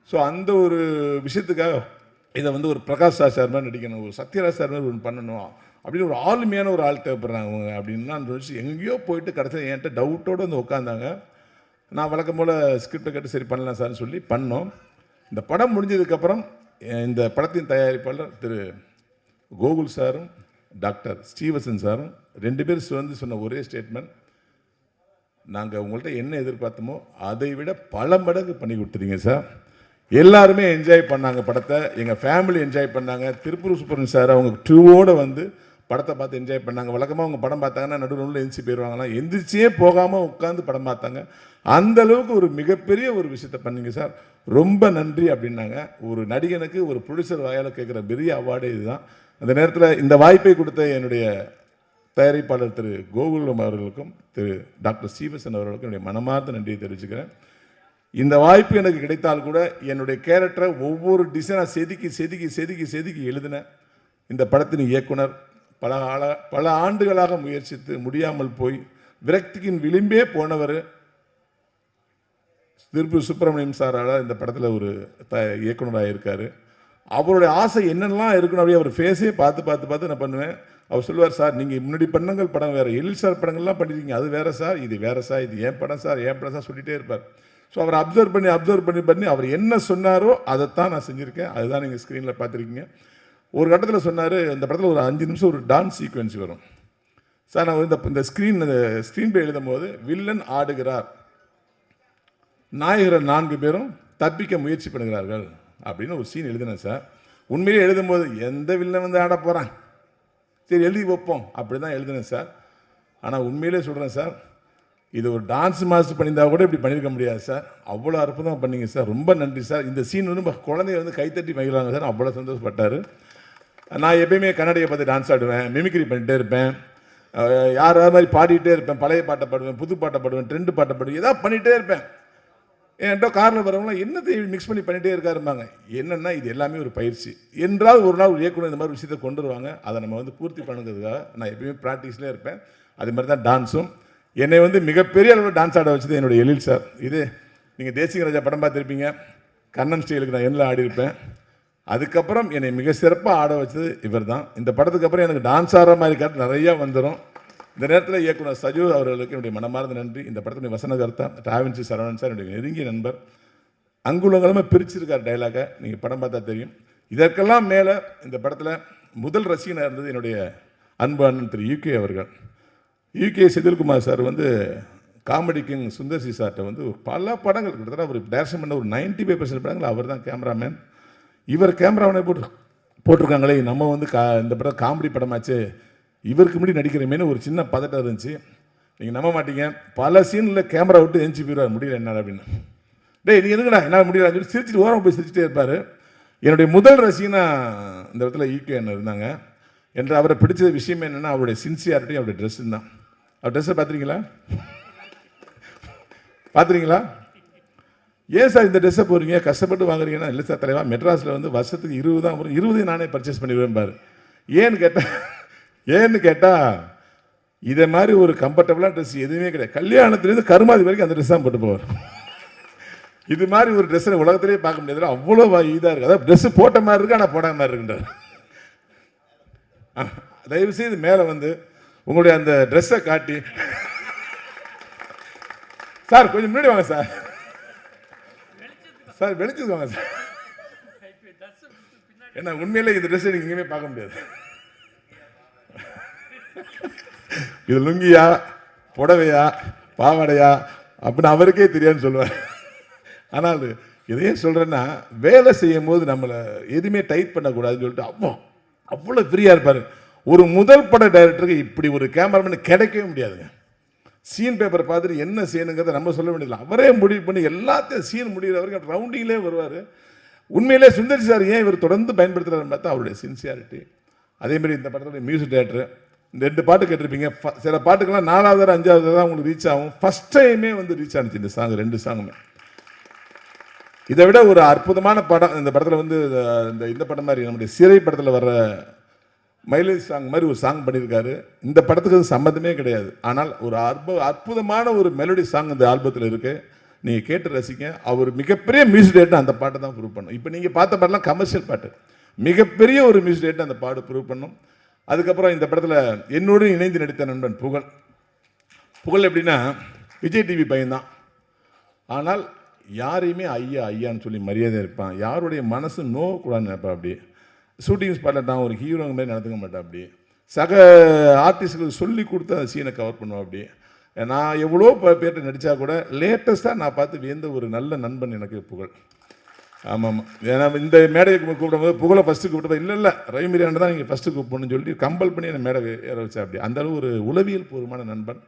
ஸோ அந்த ஒரு விஷயத்துக்காக இதை வந்து ஒரு பிரகாஷ் ராஜ் சார் மாதிரி நடிக்கணும், ஒரு சத்யராஜ் சார் மாதிரி ஒன்று பண்ணணும் அப்படின்னு ஒரு ஆளுமையான ஒரு ஆள் தேவைப்படுறாங்க அவங்க அப்படின்லாம் சொல்லி எங்கேயோ போயிட்டு கடைசியில் என்கிட்ட டவுட்டோடு வந்து உட்காந்தாங்க. நான் வழக்கம் போல் ஸ்கிரிப்டை கேட்டு சரி பண்ணலாம் சார்னு சொல்லி பண்ணோம். இந்த படம் முடிஞ்சதுக்கப்புறம் இந்த படத்தின் தயாரிப்பாளர் திரு கோகுல் சாரும் டாக்டர் ஸ்ரீவசன் சாரும் 2 பேர் வந்து சொன்ன ஒரே ஸ்டேட்மெண்ட், நாங்கள் உங்கள்கிட்ட என்ன எதிர்பார்த்தோமோ அதை விட பல மடங்கு பண்ணி கொடுத்துருங்க சார். எல்லாருமே என்ஜாய் பண்ணாங்க படத்தை, எங்கள் ஃபேமிலி என்ஜாய் பண்ணாங்க. திருப்பூர் சுப்பிரமணியன் சார் அவங்க டூவோடு வந்து படத்தை பார்த்து என்ஜாய் பண்ணாங்க. வழக்கமாக அவங்க படம் பார்த்தாங்கன்னா நடுவில் எந்திரிச்சு போயிடுவாங்களாம், எந்திரிச்சே போகாமல் உட்காந்து படம் பார்த்தாங்க. அந்த அளவுக்கு ஒரு மிகப்பெரிய ஒரு விஷயத்தை பண்ணீங்க சார், ரொம்ப நன்றி அப்படின்னாங்க. ஒரு நடிகனுக்கு ஒரு ப்ரொடியூசர் வாயால் கேட்குற பெரிய அவார்டே இதுதான். அந்த நேரத்தில் இந்த வாய்ப்பை கொடுத்த என்னுடைய தயாரிப்பாளர் திரு கோகுலம் அவர்களுக்கும் திரு டாக்டர் ஸ்ரீவசன் அவர்களுக்கும் என்னுடைய மனமார்ந்த நன்றியை தெரிவிச்சுக்கிறேன். இந்த வாய்ப்பு எனக்கு கிடைத்தால் கூட என்னுடைய கேரக்டரை ஒவ்வொரு டிசைனாக செதுக்கி செதுக்கி செதுக்கி செதுக்கி எழுதினேன். இந்த படத்தின் இயக்குனர் பல ஆண்டுகளாக முயற்சித்து முடியாமல் போய் விரக்தியின் விளிம்பே போனவர் திருப்பூர் சுப்பிரமணியம் சாரால் இந்த படத்தில் ஒரு இயக்குனராக இருக்கார். அவருடைய ஆசை என்னென்னலாம் இருக்கணும் அப்படியே அவர் ஃபேஸே பார்த்து பார்த்து பார்த்து நான் பண்ணுவேன். அவர் சொல்லுவார், சார் நீங்கள் முன்னாடி பண்ணங்கள் படம் வேறு, எழில் சார் படங்கள்லாம் பண்ணியிருக்கீங்க, அது வேறு சார், இது வேறு சார், இது ஏன் படம் சார், ஏன் படம் சார் சொல்லிகிட்டே இருப்பார். ஸோ அவர் அப்சர்வ் பண்ணி அவர் என்ன சொன்னாரோ அதைத்தான் நான் செஞ்சுருக்கேன். அதுதான் நீங்கள் ஸ்க்ரீனில் பார்த்துருக்கீங்க. ஒரு கட்டத்தில் சொன்னார், இந்த படத்தில் ஒரு 5 நிமிஷம் ஒரு டான்ஸ் சீக்வன்ஸ் வரும் சார். நான் இந்த ஸ்க்ரீன் பே எழுதும் போது வில்லன் ஆடுகிறார், நாயகர் 4 பேரும் தப்பிக்க முயற்சி பண்ணுகிறார்கள் அப்படின்னு ஒரு சீன் எழுதினேன் சார். உண்மையிலே எழுதும்போது எந்த வில்லன் வந்து ஆட போகிறான், சரி எழுதி வைப்போம் அப்படி தான் எழுதினேன் சார். ஆனால் உண்மையிலே சொல்கிறேன் சார், இது ஒரு டான்ஸ் மாஸ்டர் பண்ணியிருந்தா கூட இப்படி பண்ணியிருக்க முடியாது சார். அவ்வளோ அற்புதமாக பண்ணீங்க சார், ரொம்ப நன்றி சார். இந்த சீன் வந்து குழந்தைய வந்து கைத்தட்டி மகிழ்வாங்க சார், அவ்வளோ சந்தோஷப்பட்டார். நான் எப்பயுமே கன்னடையை பார்த்து டான்ஸ் ஆடுவேன், மிமிக்ரி பண்ணிகிட்டே இருப்பேன், யாராவது மாதிரி பாடிட்டே இருப்பேன், பழைய பாட்டை பாடுவேன், புது பாட்டை பாடுவேன், ட்ரெண்டு பாட்டை பாடுவேன், ஏதாவது பண்ணிகிட்டே இருப்பேன். என்கிட்ட காரில் வரவங்களாம் என்னத்தை மிக்ஸ் பண்ணி பண்ணிகிட்டே இருக்காருப்பாங்க. என்னென்னா இது எல்லாமே ஒரு பயிற்சி. என்றால் ஒரு நாள் ஒரு இயக்குனர் இந்த மாதிரி விஷயத்தை கொண்டு வருவாங்க, அதை நம்ம வந்து பூர்த்தி பண்ணுங்கிறதுக்காக நான் எப்பயுமே ப்ராக்டிஸ்லேயே இருப்பேன். அது மாதிரி தான் டான்ஸும். என்னை வந்து மிகப்பெரிய அளவில் டான்ஸ் ஆட வச்சது என்னுடைய எழில் சார். இது நீங்கள் தேசிக ராஜா படம் பார்த்துருப்பீங்க, கண்ணன் ஸ்டைலுக்கு நான் எல்லாம் ஆடிருப்பேன். அதுக்கப்புறம் என்னை மிக சிறப்பாக ஆட வச்சது இவர் தான். இந்த படத்துக்கு அப்புறம் எனக்கு டான்ஸ் ஆடுற மாதிரி காட்டு நிறையா வந்துடும். இந்த நேரத்தில் இயக்குனர் சஜு அவர்களுக்கு என்னுடைய மனமார்ந்த நன்றி. இந்த படத்தினுடைய வசனகர்த்தா டிராவன்சி சரவணன் சார் என்னுடைய நெருங்கிய நண்பர். அங்குலங்களுமே பிரிச்சிருக்கார் டைலாகை, நீங்கள் படம் பார்த்தா தெரியும். இதற்கெல்லாம் மேலே இந்த படத்தில் முதல் ரசிகனாக இருந்தது என்னுடைய அன்பு அண்ணன் திரு யூகே அவர்கள். யூகே செந்தில்குமார் சார் வந்து காமெடி கிங் சுந்தர்சி சார்கிட்ட வந்து பல படங்கள் கிட்டத்தட்ட அவர் டைரக்ஷன் பண்ண ஒரு 95% படங்கள் அவர் தான் கேமராமேன். இவர் கேமராமேனை போட்டிருக்காங்களே, நம்ம வந்து இந்த படம் காமெடி படமாச்சு, இவருக்கு முன்னாடி நடிக்கிறமேனு ஒரு சின்ன பதட்டம் இருந்துச்சு. நீங்கள் நம்ப மாட்டீங்க, பல சீனில் கேமரா விட்டு எஞ்சி போயிடுவார், முடியல என்ன அப்படின்னு. டேய் நீ எதுக்குடா என்னால் முடியலன்னு சொல்லி சிரிச்சுட்டு ஓரம் போய் சிரிச்சுட்டே இருப்பார். என்னுடைய முதல் ரசிகனா இந்த இடத்துல ஈகே என்ன இருந்தாங்க. என்று அவரை பிடிச்ச விஷயம் என்னென்னா அவருடைய சின்சியாரிட்டி, அவருடைய ட்ரெஸ்ஸு தான். அவர் ட்ரெஸ்ஸை பார்த்துறீங்களா? ஏன் சார் இந்த ட்ரெஸ்ஸை போகிறீங்க, கஷ்டப்பட்டு வாங்குறீங்கன்னா? இல்லை சார் தலைவா, மெட்ராஸில் வந்து வருஷத்துக்கு 20 தான் வரும், 20 நானே பர்ச்சேஸ் பண்ணிடுவேன் பாரு. ஏன்னு கேட்டால் இதை மாதிரி ஒரு கம்ஃபர்டபுளான ட்ரெஸ் எதுவுமே கிடையாது. கல்யாணத்துலேருந்து கருமாதி வரைக்கும் அந்த ட்ரெஸ் தான் போட்டு போவார். இது மாதிரி ஒரு ட்ரெஸ்ஸை உலகத்திலேயே பார்க்க முடியாது, அவ்வளோ இதாக இருக்குது. அதாவது ட்ரெஸ்ஸு போட்ட மாதிரி இருக்கு, ஆனால் போடாத மாதிரி இருக்குன்றார். தயவுசெய்து மேலே வந்து உங்களுடைய அந்த ட்ரெஸ்ஸை காட்டி, சார் கொஞ்சம் முன்னாடி வாங்க சார், சார் வெளிச்சத்துக்கு வாங்க சார். ஏன்னா உண்மையிலே இந்த ட்ரெஸ்ஸை நீங்கள் எங்கேயுமே பார்க்க முடியாது. இது லுங்கியா புடவையா பாவாடையா அப்படின்னு அவருக்கே தெரியாதுன்னு சொல்லுவார். ஆனால் இதையே சொல்கிறேன்னா, வேலை செய்யும் போது நம்மளை எதுவுமே டைட் பண்ணக்கூடாதுன்னு சொல்லிட்டு அவ்வளோ ஃப்ரீயாக இருப்பார். ஒரு முதல் பட டைரக்டருக்கு இப்படி ஒரு கேமராமேன் கிடைக்கவே முடியாதுங்க. சீன் பேப்பரை பார்த்துட்டு என்ன செய்யணுங்கிறத நம்ம சொல்ல வேண்டியதில்லை, அவரே முடிவு பண்ணி எல்லாத்தையும் சீன் முடிகிற வரைக்கும் ரவுண்டிங்லேயே வருவார். உண்மையிலே சுந்தரி சார் ஏன் இவர் தொடர்ந்து பயன்படுத்துகிறாருன்னு பார்த்தா அவருடைய சின்சியாரிட்டி. அதேமாதிரி இந்த படத்தில் மியூசிக் டைரக்டர், இந்த 2 பாட்டு கேட்டிருப்பீங்க. சில பாட்டுக்கெல்லாம் 4வது 5வது தான் உங்களுக்கு ரீச் ஆகும். ஃபஸ்ட் டைமே வந்து ரீச் ஆனிச்சு இந்த சாங், 2 சாங்குமே. இதை விட ஒரு அற்புதமான படம் இந்த படத்தில் வந்து இந்த படம் மாதிரி நம்முடைய சிறை படத்தில் வர்ற மைலேஜ் சாங் மாதிரி ஒரு சாங் பண்ணியிருக்காரு. இந்த படத்துக்கு சம்மந்தமே கிடையாது, ஆனால் ஒரு அற்புதமான ஒரு மெலடி சாங் இந்த ஆல்பத்தில் இருக்குது. நீங்கள் கேட்டு ரசிங்க. அவர் மிகப்பெரிய மியூசிக் டேரக்டர் அந்த பாட்டை தான் ப்ரூவ் பண்ணும். இப்போ நீங்கள் பார்த்த பாட்டெலாம் கமர்ஷியல் பாட்டு, மிகப்பெரிய ஒரு மியூசிக் டேரக்டர் அந்த பாட்டு ப்ரூவ் பண்ணும். அதுக்கப்புறம் இந்த படத்தில் என்னோடு இணைந்து நடித்த நண்பன் புகழ் எப்படின்னா விஜய் டிவி பையன்தான், ஆனால் யாரையுமே ஐயான்னு சொல்லி மரியாதை இருப்பான். யாருடைய மனசு நோக்கூடாதுன்னு நினைப்பான். அப்படி ஷூட்டிங் ஸ்பாட்டில் நான் ஒரு ஹீரோங்க மாதிரி நடந்துக்க மாட்டேன். அப்படி சக ஆர்டிஸ்டுகளுக்கு சொல்லி கொடுத்து அந்த சீனை கவர் பண்ணுவேன். அப்படி நான் எவ்வளோ பேர்கிட்ட நடித்தா கூட லேட்டஸ்ட்டாக நான் பார்த்து வியந்த ஒரு நல்ல நண்பன் எனக்கு புகழ். ஆமாம், ஏன்னா இந்த மேடைக்கு கூப்பிடும்போது புகழை ஃபஸ்ட்டு கூப்பிட்டு இல்லை ரவி மீரியான தான் நீங்கள் ஃபஸ்ட்டு கூப்பிடணும்னு சொல்லி கம்பல் பண்ணி என்னை மேடை ஏற வச்சா. அப்படி அந்தளவு ஒரு உளவியல் பூர்வமான நண்பன்.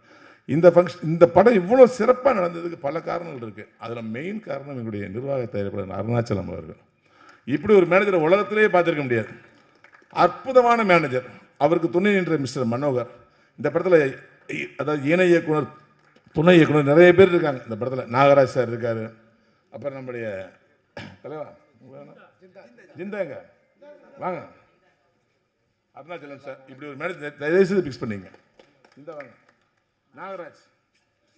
இந்த படம் இவ்வளோ சிறப்பாக நடந்ததுக்கு பல காரணங்கள் இருக்குது. அதில் மெயின் காரணம் எங்களுடைய நிர்வாக தயாரிப்பாளர் அருணாச்சலம் அவர்கள். இப்படி ஒரு மேனேஜரை உலகத்திலேயே பார்த்துருக்க முடியாது. அற்புதமான மேனேஜர். அவருக்கு துணை நின்ற மிஸ்டர் மனோகர். இந்த படத்தில் அதாவது இணை இயக்குனர், துணை இயக்குனர் நிறைய பேர் இருக்காங்க. இந்த படத்தில் நாகராஜ் சார் இருக்கார், அப்புறம் நம்முடைய தலைவா ஜிந்தாங்க வாங்க, அருணாச்சலம் சார், இப்படி ஒரு மேடை தயவுசெய்து ஃபிக்ஸ் பண்ணீங்க. இந்த வாங்க நாகராஜ்,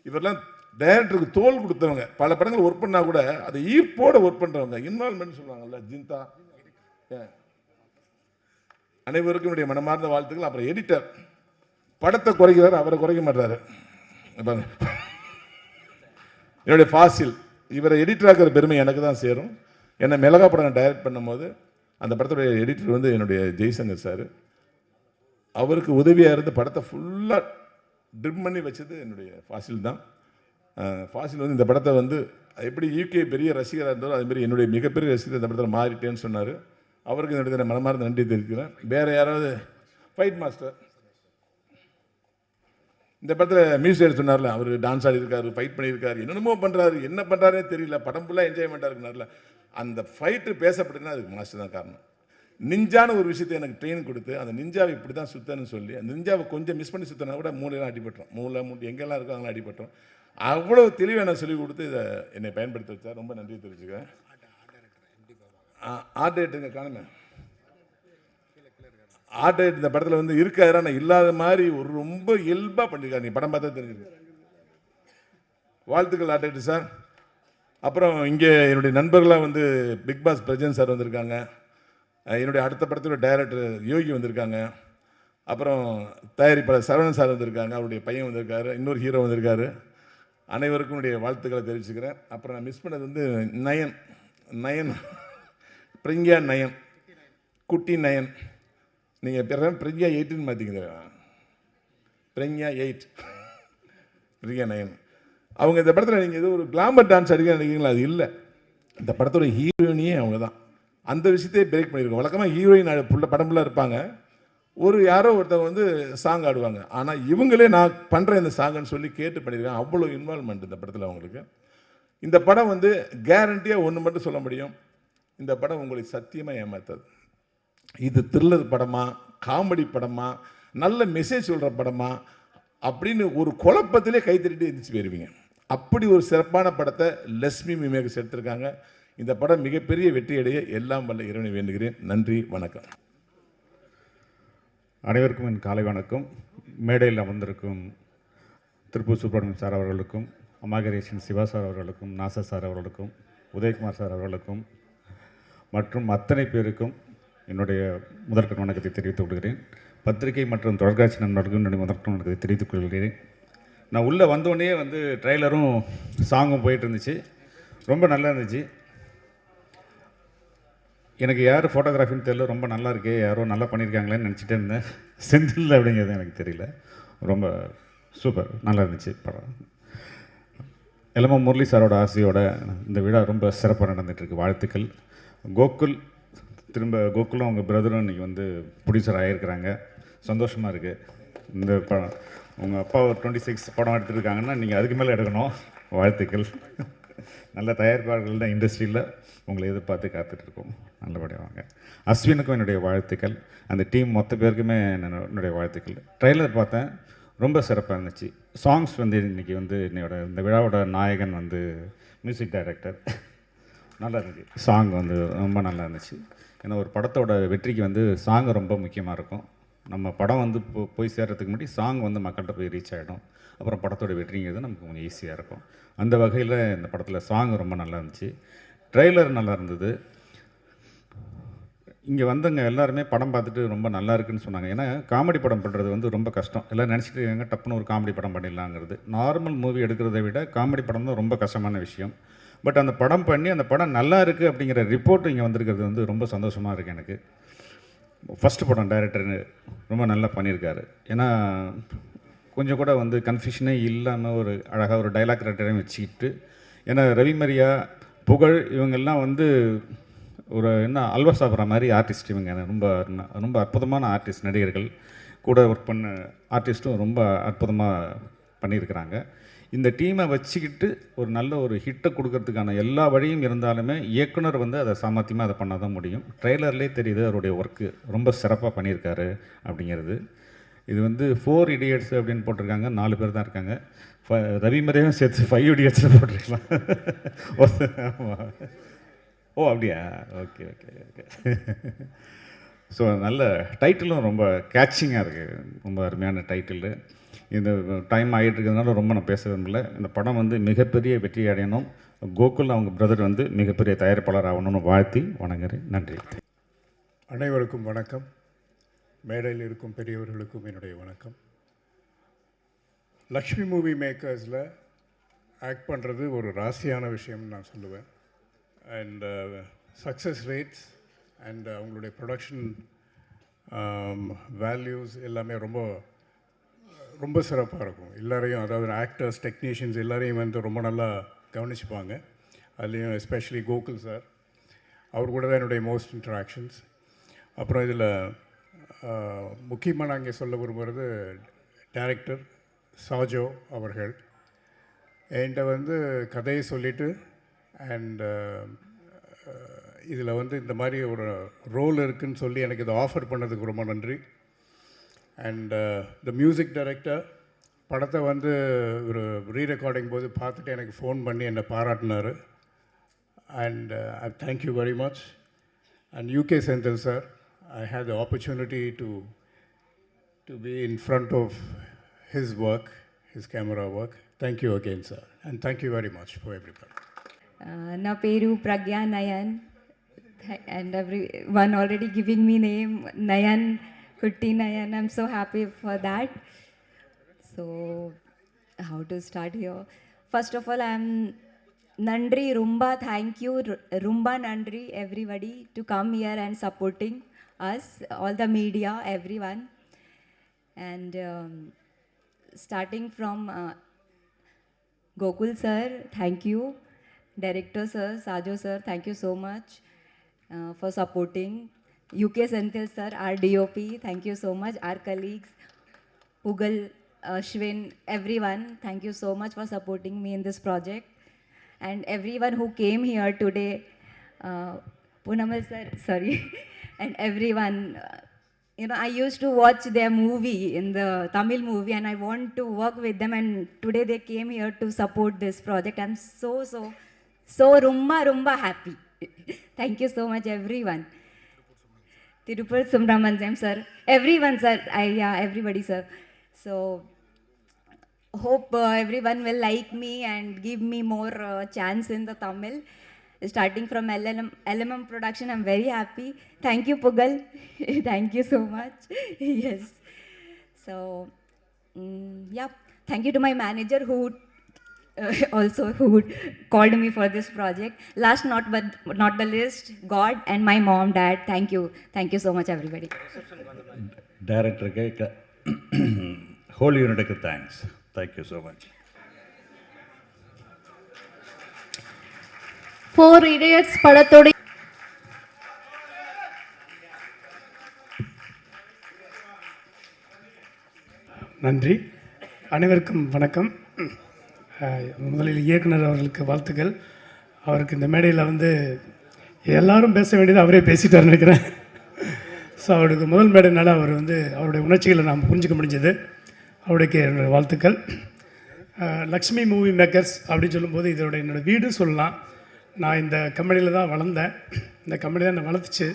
இவரெல்லாம் டைரக்டருக்கு தோல் கொடுத்தவங்க, பல படங்கள் ஒர்க் பண்ணா கூட அதை ஈர்ப்போட ஒர்க் பண்றவங்க, இன்வால்மெண்ட் சொல்லுவாங்கல்ல, ஜிந்தா. அனைவருக்கும் என்னுடைய மனமார்ந்த வாழ்த்துக்கள். அப்புறம் எடிட்டர் படத்தை குறைக்கிறாரு, அவரை குறைக்க மாட்டாரு. என்னுடைய ஃபாசில், இவரை எடிட்டராக்கிற பெருமை எனக்கு தான் சேரும். என்னை மிளகா படம் டைரக்ட் பண்ணும்போது அந்த படத்துடைய எடிட்டர் வந்து என்னுடைய ஜெய்சங்கர் சார். அவருக்கு உதவியாக இருந்து படத்தை ஃபுல்லாக ட்ரிம் பண்ணி வச்சது என்னுடைய ஃபாசில் தான். ஃபாசில் வந்து இந்த படத்தை வந்து எப்படி யூகே பெரிய ரசிகராக இருந்தாலும் அதேமாதிரி என்னுடைய மிகப்பெரிய ரசிகர் இந்த படத்தில் மாறிட்டேன்னு சொன்னார். அவருக்கு என்னுடைய மனமார்ந்த நன்றி தெரிவிக்கிறேன். வேறு யாராவது ஃபைட் மாஸ்டர் இந்த படத்தில் மியூசிக் சொன்னார்ல, அவர் டான்ஸ் ஆடிருக்காரு, ஃபைட் பண்ணியிருக்காரு, என்னென்னமோ பண்ணுறாரு, என்ன பண்ணுறாருனே தெரியல, படம் ஃபுல்லாக என்ஜாய்மெண்ட்டாக இருக்குனார்ல. அந்த ஃபைட்டு பேசப்படுதுன்னா அதுக்கு மாஸ்டர் தான் காரணம். நிஞ்சான ஒரு விஷயத்தை எனக்கு ட்ரெயின் கொடுத்து அந்த நிஞ்சாவை இப்படி தான் சுத்தன்னு சொல்லி அந்த நிஞ்சாவை கொஞ்சம் மிஸ் பண்ணி சுத்தினா கூட மூளையெல்லாம் அடிபட்டோம், மூளை மூட்டு எங்கெல்லாம் இருக்கோ அங்கெல்லாம் அடிபட்டோம். அவ்வளோ தெளிவாக எனக்கு சொல்லிக் கொடுத்து இதை என்னை பயன்படுத்த வச்சார். ரொம்ப நன்றி தெரிவிச்சுக்கிறேன். ஆர்ட் டைரக்டருங்க காணுமே, ஆர்ட் டைரக்டர் இந்த படத்தில் வந்து இருக்காரு, ஆனால் இல்லாத மாதிரி ஒரு ரொம்ப இயல்பாக பண்ணியிருக்காரு. நீ படம் பார்த்தா தெரிஞ்சிருக்கு. வாழ்த்துக்கள் ஆர்ட் டைரக்டர் சார். அப்புறம் இங்கே என்னுடைய நண்பர்களாக வந்து பிக் பாஸ் பிரஜன் சார் வந்திருக்காங்க. என்னுடைய அடுத்த படத்தோட டைரக்டர் யோகி வந்திருக்காங்க. அப்புறம் தயாரிப்பாளர் சரவணன் சார் வந்திருக்காங்க, அவருடைய பையன் வந்திருக்காரு, இன்னொரு ஹீரோ வந்திருக்காரு. அனைவருக்கும் என்னுடைய வாழ்த்துக்களை தெரிவிச்சுக்கிறேன். அப்புறம் நான் மிஸ் பண்ணது வந்து நயன் பிரிங்கியா நயன், குட்டி நயன். நீங்கள் பேர் பிரிங்கியா 8ன்னு மாற்றிங்க, பிரிங்கியா 8 பிரிங்கியா நயன். அவங்க இந்த படத்தில் நீங்கள் ஏதோ ஒரு கிளாமர் டான்ஸ் அடிக்க நினைக்கிறீங்களா? அது இல்லை. இந்த படத்தோட ஹீரோயினியே அவங்க தான். அந்த விஷயத்தையே பிரேக் பண்ணியிருக்கோம். வழக்கமாக ஹீரோயின் படம் ஃபுல்லாக இருப்பாங்க, ஒரு யாரோ ஒருத்தவங்க வந்து சாங் ஆடுவாங்க. ஆனால் இவங்களே நான் பண்ணுறேன் இந்த சாங்குன்னு சொல்லி கேட்டு பண்ணியிருக்காங்க. அவ்வளோ இன்வால்மெண்ட் இந்த படத்தில் அவங்களுக்கு. இந்த படம் வந்து கேரண்டியாக ஒன்று மட்டும் சொல்ல முடியும், இந்த படம் உங்களை சத்தியமாக ஏமாத்தாது. இது த்ரில்லர் படமா, காமெடி படமா, நல்ல மெசேஜ் சொல்கிற படமா அப்படின்னு ஒரு குழப்பத்திலே கைத்தறிட்டு எந்திரிச்சு போயிருவீங்க. அப்படி ஒரு சிறப்பான படத்தை லட்சுமி மேக்கர்ஸ் எடுத்திருக்காங்க. இந்த படம் மிகப்பெரிய வெற்றியடைய எல்லாம் வல்ல இறைவனை வேண்டுகிறேன். நன்றி, வணக்கம். அனைவருக்கும் என் காலை வணக்கம். மேடையில் அமர்ந்திருக்கும் திருப்பூர் சுப்பிரமணியம் சார் அவர்களுக்கும், அமாகரேஷன் சிவா சார் அவர்களுக்கும், நாசர் சார் அவர்களுக்கும், உதயகுமார் சார் அவர்களுக்கும் மற்றும் அத்தனை பேருக்கும் என்னுடைய முதற்கண் வணக்கத்தை தெரிவித்துக் கொள்கிறேன். பத்திரிகை மற்றும் தொலைக்காட்சி நண்பர்களுக்கும் என்னுடைய முதற்கண் வணக்கத்தை தெரிவித்துக் கொள்கிறேன். நான் உள்ளே வந்தோடனே வந்து ட்ரெய்லரும் சாங்கும் போயிட்டு இருந்துச்சு, ரொம்ப நல்லா இருந்துச்சு. எனக்கு யார் ஃபோட்டோகிராஃபின்னு தெரியல, ரொம்ப நல்லா இருக்கே, யாரோ நல்லா பண்ணியிருக்காங்களேன்னு நினச்சிட்டே இருந்தேன். செந்தில் அப்படிங்கிறது எனக்கு தெரியல. ரொம்ப சூப்பர், நல்லா இருந்துச்சு படம். எல்லாமே முரளி சாரோட ஆசையோட இந்த விழா ரொம்ப சிறப்பாக நடந்துகிட்ருக்கு. வாழ்த்துக்கள். கோகுலும் அவங்க பிரதரும் இன்றைக்கி வந்து ப்ரொடியூசர் ஆகியிருக்கிறாங்க. சந்தோஷமாக இருக்குது. இந்த படம் உங்கள் அப்பா ஒரு 26 படம் எடுத்துருக்காங்கன்னா நீங்கள் அதுக்கு மேலே எடுக்கணும். வாழ்த்துக்கள். நல்ல தயாரிப்பாளர்கள் தான் இண்டஸ்ட்ரியில் உங்களை எதிர்பார்த்து காத்துட்ருக்கோம். நல்லபடியாக வாங்க. அஸ்வினுக்கும் என்னுடைய வாழ்த்துக்கள். அந்த டீம் மொத்த பேருக்குமே என்னுடைய வாழ்த்துக்கள். ட்ரெய்லர் பார்த்தேன், ரொம்ப சிறப்பாக இருந்துச்சு. சாங்ஸ் வந்து இன்றைக்கி வந்து இந்த விழாவோட நாயகன் வந்து மியூசிக் டைரக்டர், நல்லா இருந்துச்சு. சாங் வந்து ரொம்ப நல்லா இருந்துச்சு. ஏன்னா ஒரு படத்தோட வெற்றிக்கு வந்து சாங் ரொம்ப முக்கியமாக இருக்கும். நம்ம படம் வந்து போய் சேர்கிறதுக்கு முன்னாடி சாங் வந்து மக்கள்கிட்ட போய் ரீச் ஆகிடும். அப்புறம் படத்தோட வெற்றிங்கிறது நமக்கு கொஞ்சம் ஈஸியாக இருக்கும். அந்த வகையில் இந்த படத்தில் சாங் ரொம்ப நல்லா இருந்துச்சு. ட்ரெய்லர் நல்லா இருந்தது. இங்கே வந்தவங்க எல்லாருமே படம் பார்த்துட்டு ரொம்ப நல்லா இருக்குன்னு சொன்னாங்க. ஏன்னா காமெடி படம் பண்ணுறது வந்து ரொம்ப கஷ்டம். எல்லாம் நினச்சிட்டு இருக்காங்க டப்புன்னு ஒரு காமெடி படம் பண்ணிடலாங்கிறது. நார்மல் மூவி எடுக்கிறத விட காமெடி படம் தான் ரொம்ப கஷ்டமான விஷயம். பட் அந்த படம் பண்ணி அந்த படம் நல்லா இருக்குது அப்படிங்கிற ரிப்போர்ட் இங்கே வந்திருக்கிறது வந்து ரொம்ப சந்தோஷமாக இருக்குது எனக்கு. ஃபஸ்ட்டு படம் டைரக்டர் ரொம்ப நல்லா பண்ணியிருக்காரு. ஏன்னா கொஞ்சம் கூட வந்து கன்ஃபியூஷனே இல்லாமல் ஒரு அழகாக ஒரு டைலாக் ரைட்டரையும் வச்சுக்கிட்டு, ஏன்னா ரவிமரியா, புகழ் இவங்கெல்லாம் வந்து ஒரு என்ன அல்வா சாப்பிட்ற மாதிரி ஆர்டிஸ்ட் இவங்க. ரொம்ப ரொம்ப அற்புதமான ஆர்டிஸ்ட், நடிகர்கள் கூட ஒர்க் பண்ண ஆர்டிஸ்ட்டும் ரொம்ப அற்புதமாக பண்ணியிருக்கிறாங்க. இந்த டீமை வச்சுக்கிட்டு ஒரு நல்ல ஒரு ஹிட்டை கொடுக்கறதுக்கான எல்லா வழியும் இருந்தாலுமே இயக்குனர் வந்து அதை சாமர்த்தியமாக அதை பண்ண தான் முடியும். ட்ரெய்லர்லேயே தெரியுது அவருடைய ஒர்க்கு ரொம்ப சிறப்பாக பண்ணியிருக்காரு அப்படிங்கிறது. இது வந்து 4 idiots அப்படின்னு போட்டிருக்காங்க, 4 பேர் தான் இருக்காங்க. ரவி மறையும் சேர்த்து 5 idiots போட்டிருக்கலாம். ஆமாம். ஓ அப்படியா, ஓகே ஓகே ஓகே. ஸோ நல்ல டைட்டிலும் ரொம்ப கேட்சிங்காக இருக்குது, ரொம்ப அருமையான டைட்டிலு. இந்த டைம் ஆகிட்டு இருக்கிறதுனால ரொம்ப நான் பேச விரும்பல. இந்த படம் வந்து மிகப்பெரிய வெற்றி அடையணும், கோகுல் அவங்க பிரதர் வந்து மிகப்பெரிய தயாரிப்பாளர் ஆகணும்னு வாழ்த்தி வணங்குறேன். நன்றி. அனைவருக்கும் வணக்கம். மேடையில் இருக்கும் பெரியவர்களுக்கும் என்னுடைய வணக்கம். லக்ஷ்மி மூவி மேக்கர்ஸில் ஆக்ட் பண்ணுறது ஒரு ராசியான விஷயம்னு நான் சொல்லுவேன். அண்ட் சக்ஸஸ் ரேட்ஸ் அண்ட் அவங்களுடைய ப்ரொடக்ஷன் வேல்யூஸ் எல்லாமே ரொம்ப ரொம்ப சிறப்பாக இருக்கும். எல்லாரையும், அதாவது ஆக்டர்ஸ், டெக்னீஷியன்ஸ் எல்லாரையும் வந்து ரொம்ப நல்லா கவனிச்சுப்பாங்க. அதுலேயும் எஸ்பெஷலி கோகுல் சார், அவர் கூட தான் என்னுடைய மோஸ்ட் இன்ட்ராக்ஷன்ஸ். அப்புறம் இதில் முக்கியமாக நான் இங்கே சொல்ல விரும்புகிறது டைரக்டர் சாஜோ அவர்கள் என்கிட்ட வந்து கதையை சொல்லிவிட்டு அண்ட் இதில் வந்து இந்த மாதிரி ஒரு ரோல் இருக்குதுன்னு சொல்லி எனக்கு இதை ஆஃபர் பண்ணதுக்கு ரொம்ப நன்றி. அண்ட் த மியூசிக் டைரக்டர் படத்தை வந்து ஒரு ரீரெக்கார்டிங் போது பார்த்துட்டு எனக்கு ஃபோன் பண்ணி என்னை பாராட்டினார். And I thank you very much. And UK Senthil sir, I had the opportunity to be in front of his work, his camera work. Thank you again, sir. And thank you very much for everybody. Na peru Pragya Nayan, and everyone already giving me name Nayan, Kutti Nayan. I'm so happy for that. So, how to start here? First of all, I'm Nandri Rumba. Thank you, Rumba Nandri, everybody, to come here and supporting us, all the media, everyone. And starting from Gokul sir, thank you. Director sir, Sajo sir, thank you so much for supporting. UK Senthil sir, our DOP, thank you so much. Our colleagues, Pugal, Ashwin, everyone, thank you so much for supporting me in this project. And everyone who came here today, Punamal sir, sorry. And everyone, I used to watch their movie in the Tamil movie, and I want to work with them, and today they came here to support this project. I'm so rumba happy. Thank you so much, everyone. Tirupur Subramaniam sir, everyone sir, everybody sir. So, hope everyone will like me and give me more chance in the Tamil. Starting from LMM production, I'm very happy. Thank you, Pugal. Thank you so much. Yes. So, yeah. Thank you to my manager who also who called me for this project. Last but not the least, God and my mom, dad. Thank you. Thank you so much, everybody. Director, whole unit, thanks. Thank you so much. 4 Idiots படத்தோட நன்றி. அனைவருக்கும் வணக்கம். முதலில் இயக்குனர் அவர்களுக்கு வாழ்த்துக்கள். அவருக்கு இந்த மேடையில் வந்து எல்லாரும் பேச வேண்டியது அவரே பேசிட்டார்னு நினைக்கிறேன். ஸோ அவருக்கு முதல் மேடைனால அவர் வந்து அவருடைய உணர்ச்சிகளை நாம் புரிஞ்சிக்க முடிஞ்சது. அவருக்கு என்னுடைய வாழ்த்துக்கள். லக்ஷ்மி மூவி மேக்கர்ஸ் அப்படின்னு சொல்லும்போது இதோட என்னோடய வீடு சொல்லலாம். நான் இந்த கம்பெனியில் தான் வளர்ந்தேன். இந்த கம்பெனி தான் என்னை வளர்த்துச்சு.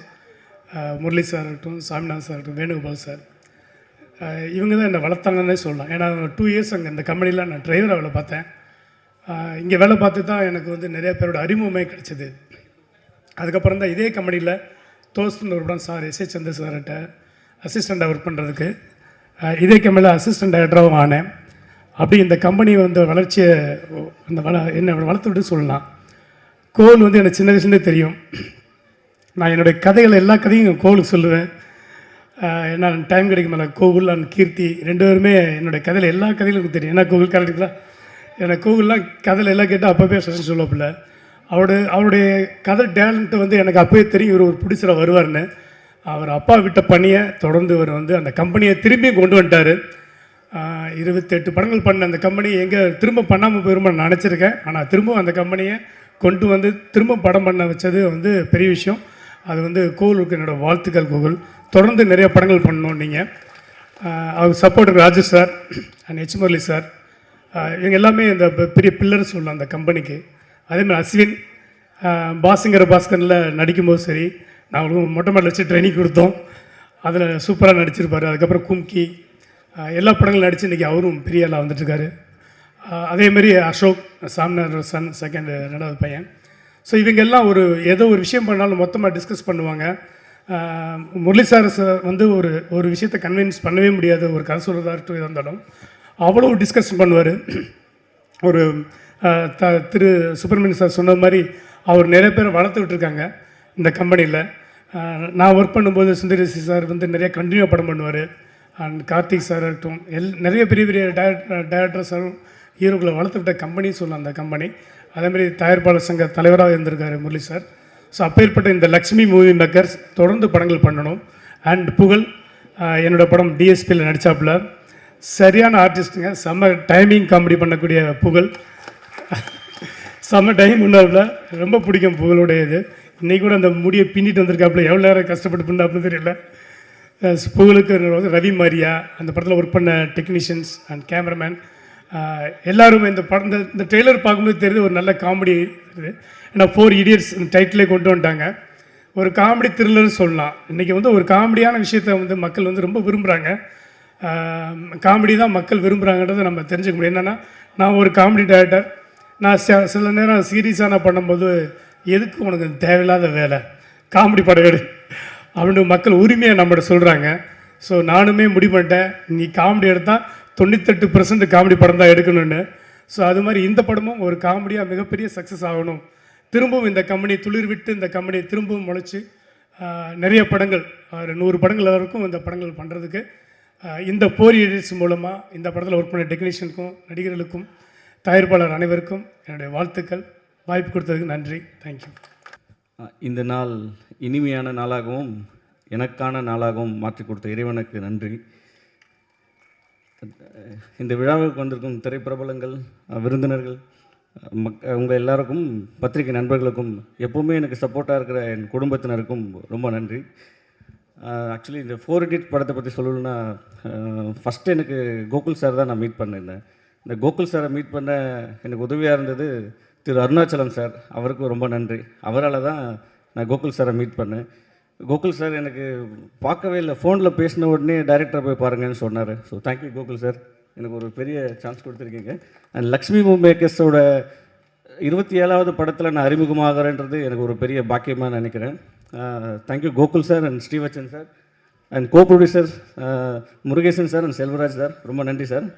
முரளி சார் இருக்கட்டும், சாமிநாதன் சார் இருக்கட்டும், வேணுகோபால் சார், இவங்க தான் என்னை வளர்த்தாங்கன்னே சொல்லலாம். ஏன்னா 2 இயர்ஸ் அங்கே இந்த கம்பெனியில் நான் டிரைவராக வேலை பார்த்தேன். இங்கே வேலை பார்த்து தான் எனக்கு வந்து நிறைய பேரோட அறிமுகமே கிடச்சிது. அதுக்கப்புறம் தான் இதே கம்பெனியில் தோஸ்துன்னு ஒரு படம் சார் எஸ்ஏ சந்திர சார்கிட்ட அசிஸ்டண்ட்டாக ஒர்க் பண்ணுறதுக்கு இதே கம்பெனியில் அசிஸ்டன்ட் டைரக்டராகவும் ஆனேன். அப்படி இந்த கம்பெனி வந்து வளர்ச்சியை என்னை வளர்த்து விட்டு சொல்லலாம். கோவில் வந்து எனக்கு சின்ன வயசுலேருந்தே தெரியும். நான் என்னுடைய கதைகள் எல்லா கதையும் கோவிலுக்கு சொல்லுவேன். ஏன்னா டைம் கிடைக்கும் மேலே கோவில் அண்ட் கீர்த்தி 2 பேருமே என்னுடைய கதையில் எல்லா கதையிலும் எனக்கு தெரியும். ஏன்னா கோவில் கரெக்டுங்களா, எனக்கு கோவில்லாம் கதையில் எல்லாம் கேட்டால் அப்போவே சஜன் சொல்லுவாப்பில்ல. அவருடைய கதை டேலண்ட்டு வந்து எனக்கு அப்போவே தெரியும். இவர் ஒரு பிடிச்சர வருவார்னு. அவர் அப்பா விட்ட பணியை தொடர்ந்து இவர் வந்து அந்த கம்பெனியை திரும்பியும் கொண்டு வந்துட்டார். 28 படங்கள் பண்ண அந்த கம்பெனி எங்கே திரும்ப பண்ணாமல் போயிருமா நான் நினச்சிருக்கேன். ஆனால் திரும்பவும் அந்த கம்பெனியை கொண்டு வந்து திரும்ப படம் பண்ண வச்சது வந்து பெரிய விஷயம். அது வந்து கோகுலுக்கு என்னோடய வாழ்த்துக்கள். கோகுல் தொடர்ந்து நிறைய படங்கள் பண்ணணும். நீங்கள் அவர் support Rajesh sir and H Murali sir, இவங்க எல்லாமே இந்த பெரிய பில்லர்ஸ் சொல்லலாம் அந்த கம்பெனிக்கு. அதேமாதிரி அஸ்வின் பாஸுங்கிற பாஸ்கரில் நடிக்கும்போது சரி, நாங்களும் மொட்டை மாடல் வச்சு ட்ரைனிங் கொடுத்தோம், அதில் சூப்பராக நடிச்சிருப்பார். அதுக்கப்புறம் கும்கி எல்லா படங்களும் நடித்து இன்றைக்கி அவரும் பெரிய ஆளாக வந்துட்டுருக்காரு. அதேமாரி அசோக் சாம்னார் சன் ரெண்டாவது பையன். ஸோ இவங்க எல்லாம் ஏதோ ஒரு விஷயம் பண்ணாலும் மொத்தமாக டிஸ்கஸ் பண்ணுவாங்க. முரளி சார் வந்து ஒரு விஷயத்தை கன்வின்ஸ் பண்ணவே முடியாது, ஒரு கதை சொல்கிறதா இருந்தாலும் அவ்வளோ டிஸ்கஸ் பண்ணுவார். ஒரு திரு சுப்பிரமணியன் சார் சொன்ன மாதிரி அவர் நிறைய பேரை வளர்த்து விட்டுருக்காங்க இந்த கம்பெனியில். நான் ஒர்க் பண்ணும்போது சுந்தரேசி சார் வந்து நிறைய கண்டினியூ படம் பண்ணுவார். அண்ட் கார்த்திக் சார் இருக்கட்டும், நிறைய பெரிய பெரிய டைரக்டர் சாரும் ஹீரோக்களை வளர்த்து விட்ட கம்பெனின்னு சொல்லலாம் அந்த கம்பெனி. அதேமாதிரி தயாரிப்பாளர் சங்க தலைவராக இருந்திருக்காரு முரளி சார். ஸோ அப்பேற்பட்ட இந்த லக்ஷ்மி மூவி மேக்கர்ஸ் தொடர்ந்து படங்கள் பண்ணணும். அண்ட் புகழ் என்னோடய படம் டிஎஸ்பியில் நடித்தாப்புல சரியான ஆர்டிஸ்ட்டுங்க, செம்ம டைமிங் காமெடி பண்ணக்கூடிய புகழ், செம்ம டைம் உண்டாப்புல, ரொம்ப பிடிக்கும் புகழுடைய இது. இன்றைக்கி கூட அந்த முடியை பின்னிட்டு வந்திருக்காப்புல, எவ்வளோ நேரம் கஷ்டப்பட்டு பண்ணாப்புல தெரியல. புகழுக்கு ரவி மாரியா அந்த படத்தில் ஒர்க் பண்ண டெக்னீஷியன்ஸ் அண்ட் கேமராமேன் எல்லாருமே இந்த படம் இந்த ட்ரெய்லர் பார்க்கும்போது தெரியுது ஒரு நல்ல காமெடி இருக்குது. ஏன்னா 4 Idiots டைட்டிலே கொண்டு வந்துட்டாங்க. ஒரு காமெடி த்ரில்லர்னு சொல்லலாம். இன்றைக்கி வந்து ஒரு காமெடியான விஷயத்தை வந்து மக்கள் வந்து ரொம்ப விரும்புகிறாங்க. காமெடி தான் மக்கள் விரும்புகிறாங்கன்றதை நம்ம தெரிஞ்சுக்க முடியும். என்னென்னா நான் ஒரு காமெடி டைரக்டர், நான் சில நேரம் சீரியஸாக நான் பண்ணும்போது எதுக்கு உனக்கு தேவையில்லாத வேலை, காமெடி படம் எடு அப்படின்னு மக்கள் உரிமையை நம்மகிட்ட சொல்கிறாங்க. ஸோ நானுமே முடிவு பண்ணிட்டேன், நீ காமெடி எடுத்தால் 98% காமெடி படம் தான் எடுக்கணும்னு. ஸோ அது மாதிரி இந்த படமும் ஒரு காமெடியாக மிகப்பெரிய சக்ஸஸ் ஆகணும். திரும்பவும் இந்த கம்பெனி துளிர் விட்டு இந்த கம்பெனி திரும்பவும் முளைச்சி நிறைய படங்கள் 100 படங்கள் வரைக்கும் இந்த படங்கள் பண்ணுறதுக்கு இந்த 4 Idiots மூலமாக இந்த படத்தில் ஒர்க் பண்ண டெக்னீஷியனுக்கும் நடிகர்களுக்கும் தயாரிப்பாளர் அனைவருக்கும் என்னுடைய வாழ்த்துக்கள். வாய்ப்பு கொடுத்ததுக்கு நன்றி. தேங்க்யூ. இந்த நாள் இனிமையான நாளாகவும் எனக்கான நாளாகவும் மாற்றி கொடுத்த இறைவனுக்கு நன்றி. இந்த விழாவுக்கு வந்திருக்கும் திரைப்பிரபலங்கள், விருந்தினர்கள், உங்கள் எல்லாருக்கும், பத்திரிகை நண்பர்களுக்கும், எப்போவுமே எனக்கு சப்போர்ட்டாக இருக்கிற என் குடும்பத்தினருக்கும் ரொம்ப நன்றி. ஆக்சுவலி இந்த 4 Idiots படத்தை பற்றி சொல்லணுன்னா, ஃபஸ்ட்டு எனக்கு கோகுல் சார் தான் நான் மீட் பண்ணியிருந்தேன். இந்த கோகுல் சாரை மீட் பண்ண எனக்கு உதவியாக இருந்தது திரு அருணாச்சலம் சார், அவருக்கும் ரொம்ப நன்றி. அவரால் தான் நான் கோகுல் சாரை மீட் பண்ணேன். கோகுல் சார் எனக்கு பார்க்கவே இல்லை, ஃபோனில் பேசின உடனே டைரக்டரை போய் பாருங்கன்னு சொன்னார். ஸோ தேங்க்யூ கோகுல் சார், எனக்கு ஒரு பெரிய சான்ஸ் கொடுத்துருக்கீங்க. அண்ட் லக்ஷ்மி மூவி மேக்கர்ஸோட 27வது படத்தில் நான் அறிமுகமாகிறேன்றது எனக்கு ஒரு பெரிய பாக்கியமாக நினைக்கிறேன். Thank you Gokul sir and Srivachan sir and co producers Murugesan sir and Selvaraj sir, ரொம்ப நன்றி சார்.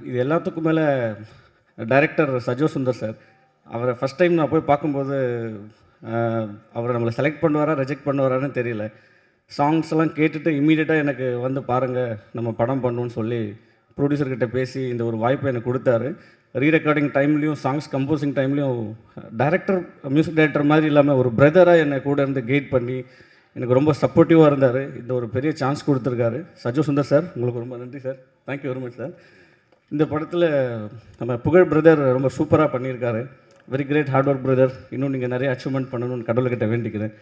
இது எல்லாத்துக்கும் மேலே டைரக்டர் சஜோ சுந்தர் சார், அவரை ஃபஸ்ட் டைம் நான் போய் பார்க்கும்போது அவரை நம்மளை செலக்ட் பண்ணுவாரா ரிஜெக்ட் பண்ணுவாரான்னு தெரியல. சாங்ஸ் எல்லாம் கேட்டுட்டு இம்மீடியட்டாக எனக்கு வந்து பாருங்கள் நம்ம படம் பண்ணுவோன்னு சொல்லி ப்ரொடியூசர்கிட்ட பேசி இந்த ஒரு வாய்ப்பை எனக்கு கொடுத்தாரு. ரீரெக்கார்டிங் டைம்லேயும் சாங்ஸ் கம்போசிங் டைம்லேயும் டைரக்டர் மியூசிக் டைரக்டர் மாதிரி இல்லாமல் ஒரு பிரதராக என்னை கூட இருந்து கைட் பண்ணி எனக்கு ரொம்ப சப்போர்ட்டிவாக இருந்தார். இந்த ஒரு பெரிய சான்ஸ் கொடுத்துருக்காரு சஜோ சுந்தர் சார், உங்களுக்கு ரொம்ப நன்றி sir. Thank you very much sir. இந்த படத்தில் நம்ம புகழ் பிரதர் ரொம்ப சூப்பராக பண்ணியிருக்காரு. Very great hard work brother. இன்னும் நீங்கள் நிறைய அச்சீவ்மெண்ட் பண்ணணும்னு கடவுள்கிட்ட வேண்டிக்கிறேன்.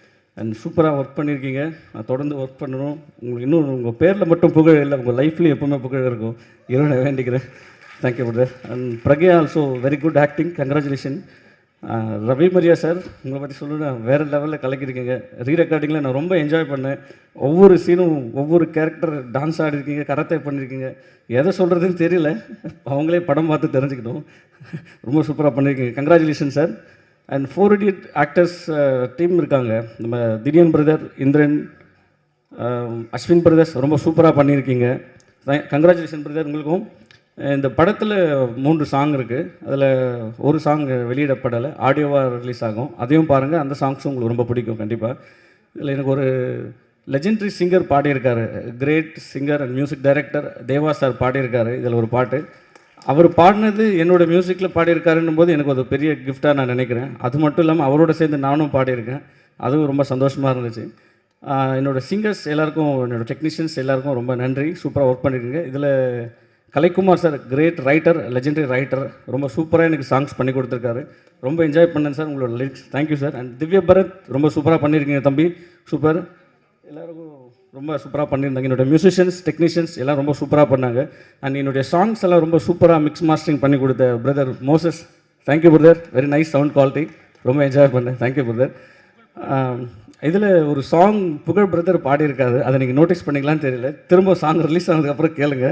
அண்ட் சூப்பராக ஒர்க் பண்ணியிருக்கீங்க, நான் தொடர்ந்து ஒர்க் பண்ணணும். உங்களுக்கு இன்னும் உங்கள் பேரில் மட்டும் புகழ் இல்லை, உங்கள் லைஃப்லேயும் எப்போவுமே புகழ் இருக்கும், இறைவனை வேண்டிக்கிறேன். Thank you brother. And Pragya also very good acting, congratulation. Ravi Maria sir, உங்களை பற்றி சொல்லணும்னா வேறு லெவலில் கலக்கியிருக்கீங்க. ரீரெக்கார்டிங்கில் நான் ரொம்ப என்ஜாய் பண்ணேன். ஒவ்வொரு சீனும் ஒவ்வொரு கேரக்டர் டான்ஸ் ஆடிருக்கீங்க, கராத்தே பண்ணியிருக்கீங்க, எதை சொல்கிறதுன்னு தெரியல, அவங்களே படம் பார்த்து தெரிஞ்சுக்கிட்டோம். ரொம்ப சூப்பராக பண்ணியிருக்கீங்க, congratulation sir. And 4 Idiots actors team இருக்காங்க, நம்ம திடீன் பிரதர், இந்திரன், அஸ்வின் பிரதர்ஸ், ரொம்ப சூப்பராக பண்ணியிருக்கீங்க. கங்க்ராச்சுலேஷன் பிரதர் உங்களுக்கும். இந்த படத்தில் 3 சாங் இருக்குது, அதில் ஒரு சாங் வெளியிடப்படலை, ஆடியோவாக ரிலீஸ் ஆகும், அதையும் பாருங்கள். அந்த சாங்ஸும் உங்களுக்கு ரொம்ப பிடிக்கும் கண்டிப்பாக. இதில் எனக்கு ஒரு லெஜெண்டரி சிங்கர் பாடியிருக்காரு, great singer and music director Deva sir பாடியிருக்காரு இதில் ஒரு பாட்டு. அவர் பாடினது என்னோடய மியூசிக்கில் பாடியிருக்காருன்னும் போது எனக்கு ஒரு பெரிய கிஃப்டாக நான் நினைக்கிறேன். அது மட்டும் இல்லாமல் அவரோட சேர்ந்து நானும் பாடியிருக்கேன், அதுவும் ரொம்ப சந்தோஷமாக இருந்துச்சு. என்னோடய சிங்கர்ஸ் எல்லாருக்கும், என்னோடய டெக்னீஷியன்ஸ் எல்லாருக்கும் ரொம்ப நன்றி, சூப்பராக ஒர்க் பண்ணியிருக்கீங்க. இதில் Kalaikumar sir great writer, legendary writer, ரொம்ப சூப்பராக எனக்கு சாங்ஸ் பண்ணி கொடுத்துருக்காரு, ரொம்ப என்ஜாய் பண்ணேன் சார் உங்களோட lyrics. Thank you sir. And Divya Bharath ரொம்ப சூப்பராக பண்ணியிருக்கீங்க தம்பி, சூப்பர். எல்லாருக்கும் ரொம்ப சூப்பராக பண்ணியிருந்தாங்க. என்னோடய மியூசிஷியன்ஸ், டெக்னீஷியன்ஸ் எல்லாம் ரொம்ப சூப்பராக பண்ணாங்க. அண்ட் என்னுடைய சாங்ஸ் எல்லாம் ரொம்ப சூப்பராக மிக்ஸ் மாஸ்டரிங் பண்ணி கொடுத்த brother Moses, thank you brother, very nice sound quality, ரொம்ப என்ஜாய் பண்ணேன், தேங்க்யூ பிரதர். இதில் ஒரு சாங் புகழ் பிரதர் பாடியிருக்காரு, அதை நீங்கள் நோட்டீஸ் பண்ணிக்கலான்னு தெரியல, திரும்ப சாங் ரிலீஸ் ஆனதுக்கப்புறம் கேளுங்க,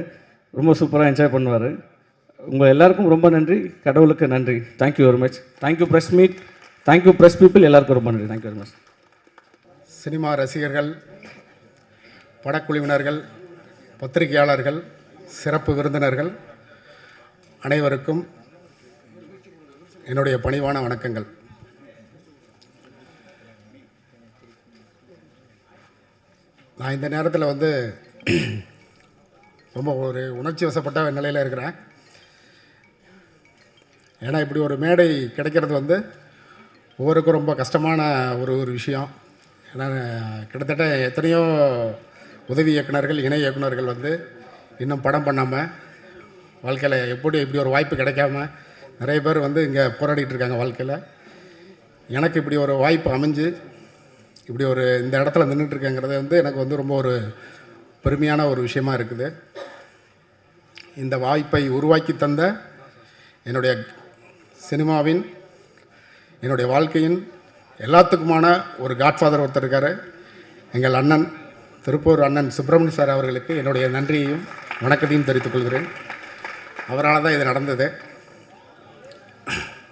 ரொம்ப சூப்பராக என்ஜாய் பண்ணுவார். உங்கள் எல்லாருக்கும் ரொம்ப நன்றி, கடவுளுக்கு நன்றி, thank you very much. Thank you press meet, thank you press people, எல்லாருக்கும் ரொம்ப நன்றி, தேங்க்யூ வெரி மச். சினிமா ரசிகர்கள், படக்குழுவினர்கள், பத்திரிகையாளர்கள், சிறப்பு விருந்தினர்கள் அனைவருக்கும் என்னுடைய பணிவான வணக்கங்கள். நான் இந்த நேரத்தில் வந்து ரொம்ப ஒரு உணர்ச்சி வசப்பட்ட நிலையில் இருக்கிறேன். ஏன்னா இப்படி ஒரு மேடை கிடைக்கிறது வந்து ஒவ்வொருக்கும் ரொம்ப கஷ்டமான ஒரு விஷயம். ஏன்னா கிட்டத்தட்ட எத்தனையோ உதவி இயக்குனர்கள், இணை இயக்குனர்கள் வந்து இன்னும் படம் பண்ணாமல் வாழ்க்கையில் இப்படி ஒரு வாய்ப்பு கிடைக்காம நிறைய பேர் வந்து இங்கே போராடிட்டு இருக்காங்க வாழ்க்கையில். எனக்கு இப்படி ஒரு வாய்ப்பு அமைஞ்சு இப்படி ஒரு இந்த இடத்துல நின்றுட்டுருக்கேங்கிறது வந்து எனக்கு வந்து ரொம்ப ஒரு பெருமையான ஒரு விஷயமா இருக்குது. இந்த வாய்ப்பை உருவாக்கி தந்த என்னுடைய சினிமாவின், என்னுடைய வாழ்க்கையின் எல்லாத்துக்குமான ஒரு காட்ஃபாதர் ஒருத்தர் இருக்கார், எங்கள் அண்ணன், திருப்பூர் அண்ணன் சுப்பிரமணிய சார் அவர்களுக்கு என்னுடைய நன்றியையும் வணக்கத்தையும் தெரிவித்துக் கொள்கிறேன். அவரால் தான் இது நடந்தது,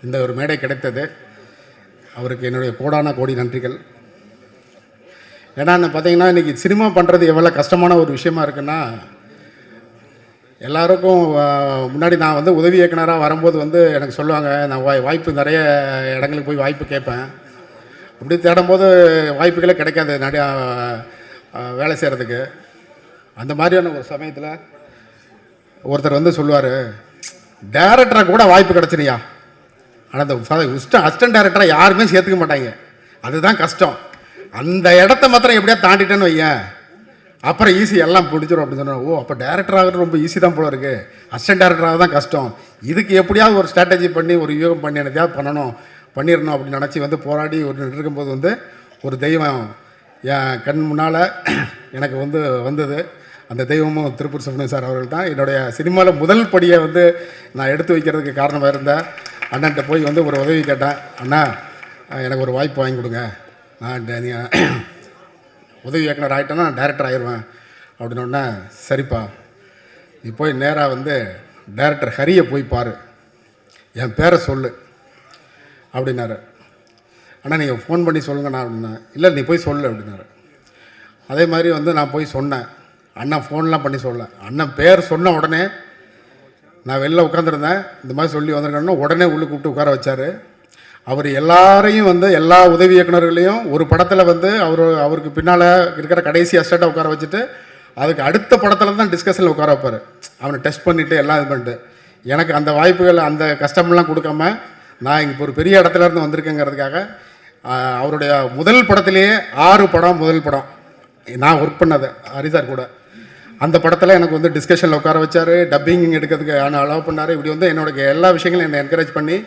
இந்த ஒரு மேடை கிடைத்தது. அவருக்கு என்னுடைய கோடான கோடி நன்றிகள். ஏன்னா பார்த்தீங்கன்னா இன்றைக்கி சினிமா பண்ணுறது எவ்வளோ கஷ்டமான ஒரு விஷயமா இருக்குன்னா, எல்லாருக்கும் முன்னாடி நான் வந்து உதவி இயக்குனராக வரும்போது வந்து எனக்கு சொல்லுவாங்க, நான் வாய்ப்பு நிறைய இடங்களுக்கு போய் வாய்ப்பு கேட்பேன். அப்படி தேடும்போது வாய்ப்புகளே கிடைக்காது நிறையா வேலை செய்கிறதுக்கு. அந்த மாதிரியான ஒரு சமயத்தில் ஒருத்தர் வந்து சொல்லுவார், டேரக்டராக கூட வாய்ப்பு கிடச்சிரியா, ஆனால் அந்த அசிஸ்டன்ட் டேரக்டராக யாருமே சேர்த்துக்க மாட்டாங்க, அதுதான் கஷ்டம். அந்த இடத்த மாத்திரம் எப்படியா தாண்டிட்டேன்னு வையேன், அப்புறம் ஈஸி, எல்லாம் பிடிச்சிடும் அப்படின்னு சொன்னேன். ஓ, அப்போ டேரக்டர் ஆகிறது ரொம்ப ஈஸி தான் போல இருக்குது, அசிஸ்டன்ட் டேரக்டராக தான் கஷ்டம். இதுக்கு எப்படியாவது ஒரு ஸ்ட்ராட்டஜி பண்ணி ஒரு யூகம் பண்ணி எனத்தையாவது பண்ணிடணும் அப்படின்னு நினச்சி வந்து போராடி ஒரு இருக்கும்போது வந்து ஒரு தெய்வம் என் கண் முன்னால் எனக்கு வந்து வந்தது. அந்த தெய்வமும் திருப்பூர் சுப்பிரமணியம் சார் அவர்கள் தான். என்னுடைய சினிமாவில் முதல் படியை வந்து நான் எடுத்து வைக்கிறதுக்கு காரணமாக இருந்தேன். அண்ணன்ட்ட போய் வந்து ஒரு உதவி கேட்டேன், அண்ணா எனக்கு ஒரு வாய்ப்பு வாங்கி கொடுங்க, நான் உதவி இயக்குனர் ஆகிட்டேன்னா நான் டைரக்டர் ஆயிடுவேன் அப்படின்னோடனே, சரிப்பா நீ போய் நேராக வந்து டைரக்டர் ஹரியை போய் பாரு, என் பேரை சொல்லு அப்படின்னாரு. அண்ணா நீங்கள் ஃபோன் பண்ணி சொல்லுங்கண்ணா அப்படின்னா. இல்லை நீ போய் சொல்லு அப்படின்னாரு. அதே மாதிரி வந்து நான் போய் சொன்னேன். அண்ணன் ஃபோன்லாம் பண்ணி சொல்ல, அண்ணன் பேர் சொன்ன உடனே நான் வெளில உட்காந்துருந்தேன், இந்த மாதிரி சொல்லி வந்திருக்கேன்னா உடனே உள்ளே கூப்பிட்டு உட்கார வச்சார். அவர் எல்லாரையும் வந்து எல்லா உதவி இயக்குனர்களையும் ஒரு படத்தில் வந்து அவருக்கு பின்னால் இருக்கிற கடைசி அஸ்டேட்டாக உட்கார வச்சுட்டு அதுக்கு அடுத்த படத்தில் தான் டிஸ்கஷனில் உட்கார வைப்பார். அவனை டெஸ்ட் பண்ணிவிட்டு எல்லாம் இது பண்ணிட்டு, எனக்கு அந்த வாய்ப்புகள் அந்த கஷ்டமெல்லாம் கொடுக்காம நான் இங்கே ஒரு பெரிய இடத்துல இருந்து வந்திருக்கேங்கிறதுக்காக அவருடைய முதல் படத்திலேயே 6 படம், முதல் படம் நான் ஒர்க் பண்ணது ஹரிசார் கூட, அந்த படத்தில் எனக்கு வந்து டிஸ்கஷனில் உட்கார வச்சார், டப்பிங் எடுக்கிறதுக்கு அலோவ் பண்ணார். இப்படி வந்து என்னோட எல்லா விஷயங்களும் என்னை என்கரேஜ் பண்ணி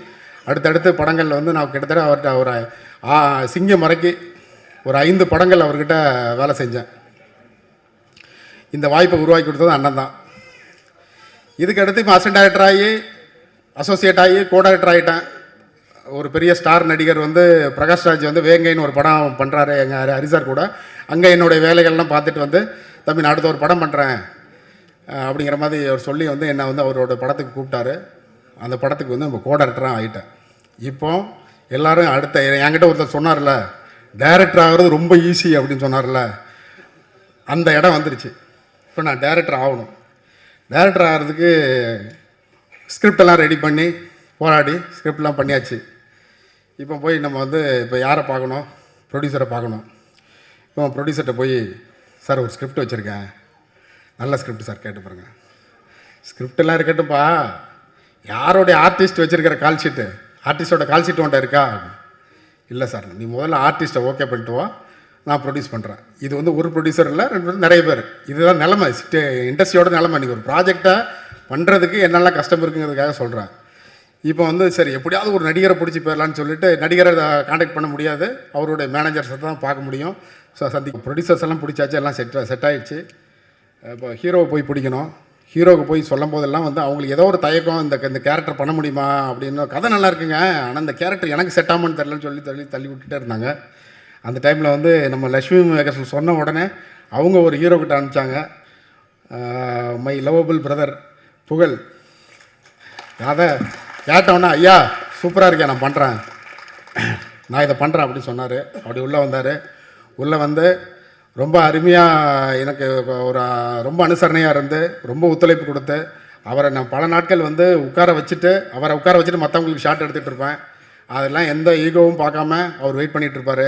அடுத்தடுத்து படங்களில் வந்து நான் கிட்டத்தட்ட அவர்கிட்ட ஒரு சிங்கம் மறைக்கி ஒரு 5 படங்கள் அவர்கிட்ட வேலை செஞ்சேன். இந்த வாய்ப்பை உருவாக்கி கொடுத்தது அண்ணன் தான். இதுக்கு அடுத்து இப்போ அசிஸ்டன்ட் டைரக்டர் ஆகி, அசோசியேட் ஆகி, கோ டைரக்டர் ஆகிட்டேன். ஒரு பெரிய ஸ்டார் நடிகர் வந்து பிரகாஷ்ராஜ் வந்து வேங்கைன்னு ஒரு படம் பண்ணுறாரு எங்கள் ஹரிசார் கூட. அங்கே என்னுடைய வேலைகள்லாம் பார்த்துட்டு வந்து, தம்பி நான் அடுத்த ஒரு படம் பண்ணுறேன் அப்படிங்கிற மாதிரி அவர் சொல்லி வந்து என்னை வந்து அவரோட படத்துக்கு கூப்பிட்டாரு. அந்த படத்துக்கு வந்து நம்ம கோ டைரக்டராக ஆகிட்டேன். இப்போ எல்லோரும் அடுத்த என்கிட்ட ஒருத்தர் சொன்னார்ல, டைரக்டர் ஆகிறது ரொம்ப ஈஸி அப்படின்னு சொன்னார்ல, அந்த இடம் வந்துருச்சு. இப்போ நான் டைரக்டர் ஆகணும். டைரக்டர் ஆகிறதுக்கு ஸ்கிரிப்டெல்லாம் ரெடி பண்ணி போராடி ஸ்கிரிப்ட்லாம் பண்ணியாச்சு. இப்போ போய் நம்ம வந்து இப்போ யாரை பார்க்கணும், ப்ரொடியூசரை பார்க்கணும். இப்போ ப்ரொடியூசர்கிட்ட போய், சார் ஒரு ஸ்கிரிப்ட் வச்சுருக்கேன், நல்ல ஸ்கிரிப்ட் சார், கேட்டு பாருங்கள். ஸ்கிரிப்டெல்லாம் இருக்கட்டும்ப்பா, யாரோடைய ஆர்டிஸ்ட் வச்சுருக்கிற கால் ஷீட்டு, ஆர்டிஸ்டோட கால் ஷீட் உன்ட்ட இருக்கா? இல்லை சார், நீ முதல்ல ஆர்டிஸ்ட்டை ஓகே பண்ணிட்டு வா, நான் ப்ரொடியூஸ் பண்ணுறேன். இது வந்து ஒரு ப்ரொடியூசர் இல்லை, 2 பேர், நிறைய பேர். இதுதான் நிலமை, இண்டஸ்ட்ரியோட நிலமை. நீங்கள் ஒரு ப்ராஜெக்டை பண்ணுறதுக்கு என்னெல்லாம் கஷ்டம் இருக்குங்கிறதுக்காக சொல்கிறேன். இப்போ வந்து சரி எப்படியாவது ஒரு நடிகரை பிடிச்சி போயிடலான்னு சொல்லிட்டு, நடிகரை காண்டாக்ட் பண்ண முடியாது, அவருடைய மேனேஜர்ஸை தான் பார்க்க முடியும். ப்ரொடியூசர்ஸ் எல்லாம் பிடிச்சாச்சு, எல்லாம் செட் ஆகிடுச்சு. இப்போ ஹீரோவை போய் பிடிக்கணும். ஹீரோவுக்கு போய் சொல்லும் போதெல்லாம் வந்து அவங்களுக்கு ஏதோ ஒரு தயக்கம், இந்த கேரக்டர் பண்ண முடியுமா அப்படின்னு. கதை நல்லா இருக்குங்க, ஆனால் இந்த கேரக்டர் எனக்கு செட் ஆகும்னு தெரிலன்னு சொல்லி தள்ளி விட்டுட்டே இருந்தாங்க. அந்த டைமில் வந்து நம்ம லக்ஷ்மி மேகர்ஸ் சொன்ன உடனே அவங்க ஒரு ஹீரோ கிட்ட அனுப்பிச்சாங்க, மை லவபிள் பிரதர் புகழ். அதை கேட்டோன்னா, ஐயா சூப்பராக இருக்கேன், நான் பண்ணுறேன், நான் இதை பண்ணுறேன் அப்படின்னு சொன்னார். அப்படி உள்ளே வந்தார். உள்ளே வந்து ரொம்ப அருமையாக எனக்கு ஒரு ரொம்ப அனுசரணையாக இருந்து ரொம்ப ஒத்துழைப்பு கொடுத்து, அவரை நான் பல நாட்கள் வந்து உட்கார வச்சுட்டு மற்றவங்களுக்கு ஷாட் எடுத்துகிட்டு இருப்பேன். அதெல்லாம் எந்த ஈகோவும் பார்க்காம அவர் வெயிட் பண்ணிகிட்டு இருப்பார்.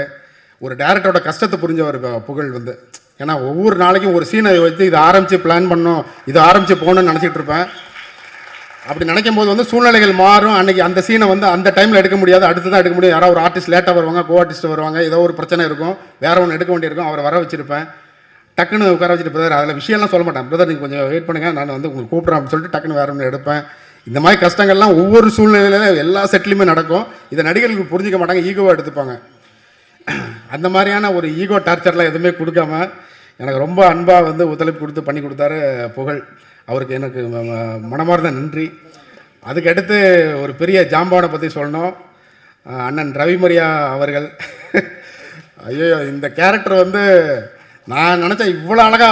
ஒரு டேரக்டரோட கஷ்டத்தை புரிஞ்சவர் புகழ் வந்து. ஏன்னா ஒவ்வொரு நாளைக்கும் ஒரு சீனை வச்சு இதை ஆரம்பித்து பிளான் பண்ணோம், இதை ஆரம்பித்து போகணுன்னு நினச்சிட்டு இருப்பேன். அப்படி நினைக்கும் போது வந்து சூழ்நிலைகள் மாறும். அன்றைக்கி அந்த சீனை வந்து அந்த டைமில் எடுக்க முடியாது, அடுத்து தான் எடுக்க முடியும். யாராவது ஒரு ஆர்டிஸ்ட் லேட்டாக வருவாங்க, கோ ஆர்டிஸ்ட் வருவாங்க, ஏதோ ஒரு பிரச்சனை இருக்கும், வேறு ஒன்று எடுக்க வேண்டியிருக்கும். அவரை வர வச்சுருப்பேன். டக்குன்னு உட்கார வச்சுட்டு பிரதர் அதில் விஷயம்லாம் சொல்ல மாட்டேன், பிரதர் நீங்கள் கொஞ்சம் வெயிட் பண்ணுங்கள், நான் வந்து உங்களுக்கு கூப்பிட்றேன் அப்படின்னு சொல்லிட்டு டக்குன்னு வேறு ஒன்று எடுப்பேன். இந்த மாதிரி கஷ்டங்கள்லாம் ஒவ்வொரு சூழ்நிலையில எல்லா செட்டிலுமே நடக்கும். இதை நடிகர்களுக்கு புரிஞ்சிக்க மாட்டாங்க, ஈகோவாக எடுத்துப்பாங்க. அந்த மாதிரியான ஒரு ஈகோ டார்ச்சர்லாம் எதுவுமே கொடுக்காம எனக்கு ரொம்ப அன்பாக வந்து ஒத்துழைப்பு கொடுத்து பண்ணி கொடுத்தாரு புகழ். அவருக்கு எனக்கு மனமார்ந்த நன்றி. அதுக்கடுத்து ஒரு பெரிய ஜாம்பானை பற்றி சொல்லணும், அண்ணன் ரவிமரியா அவர்கள். ஐயோ, இந்த கேரக்டர் வந்து நான் நினச்சேன் இவ்வளோ அழகா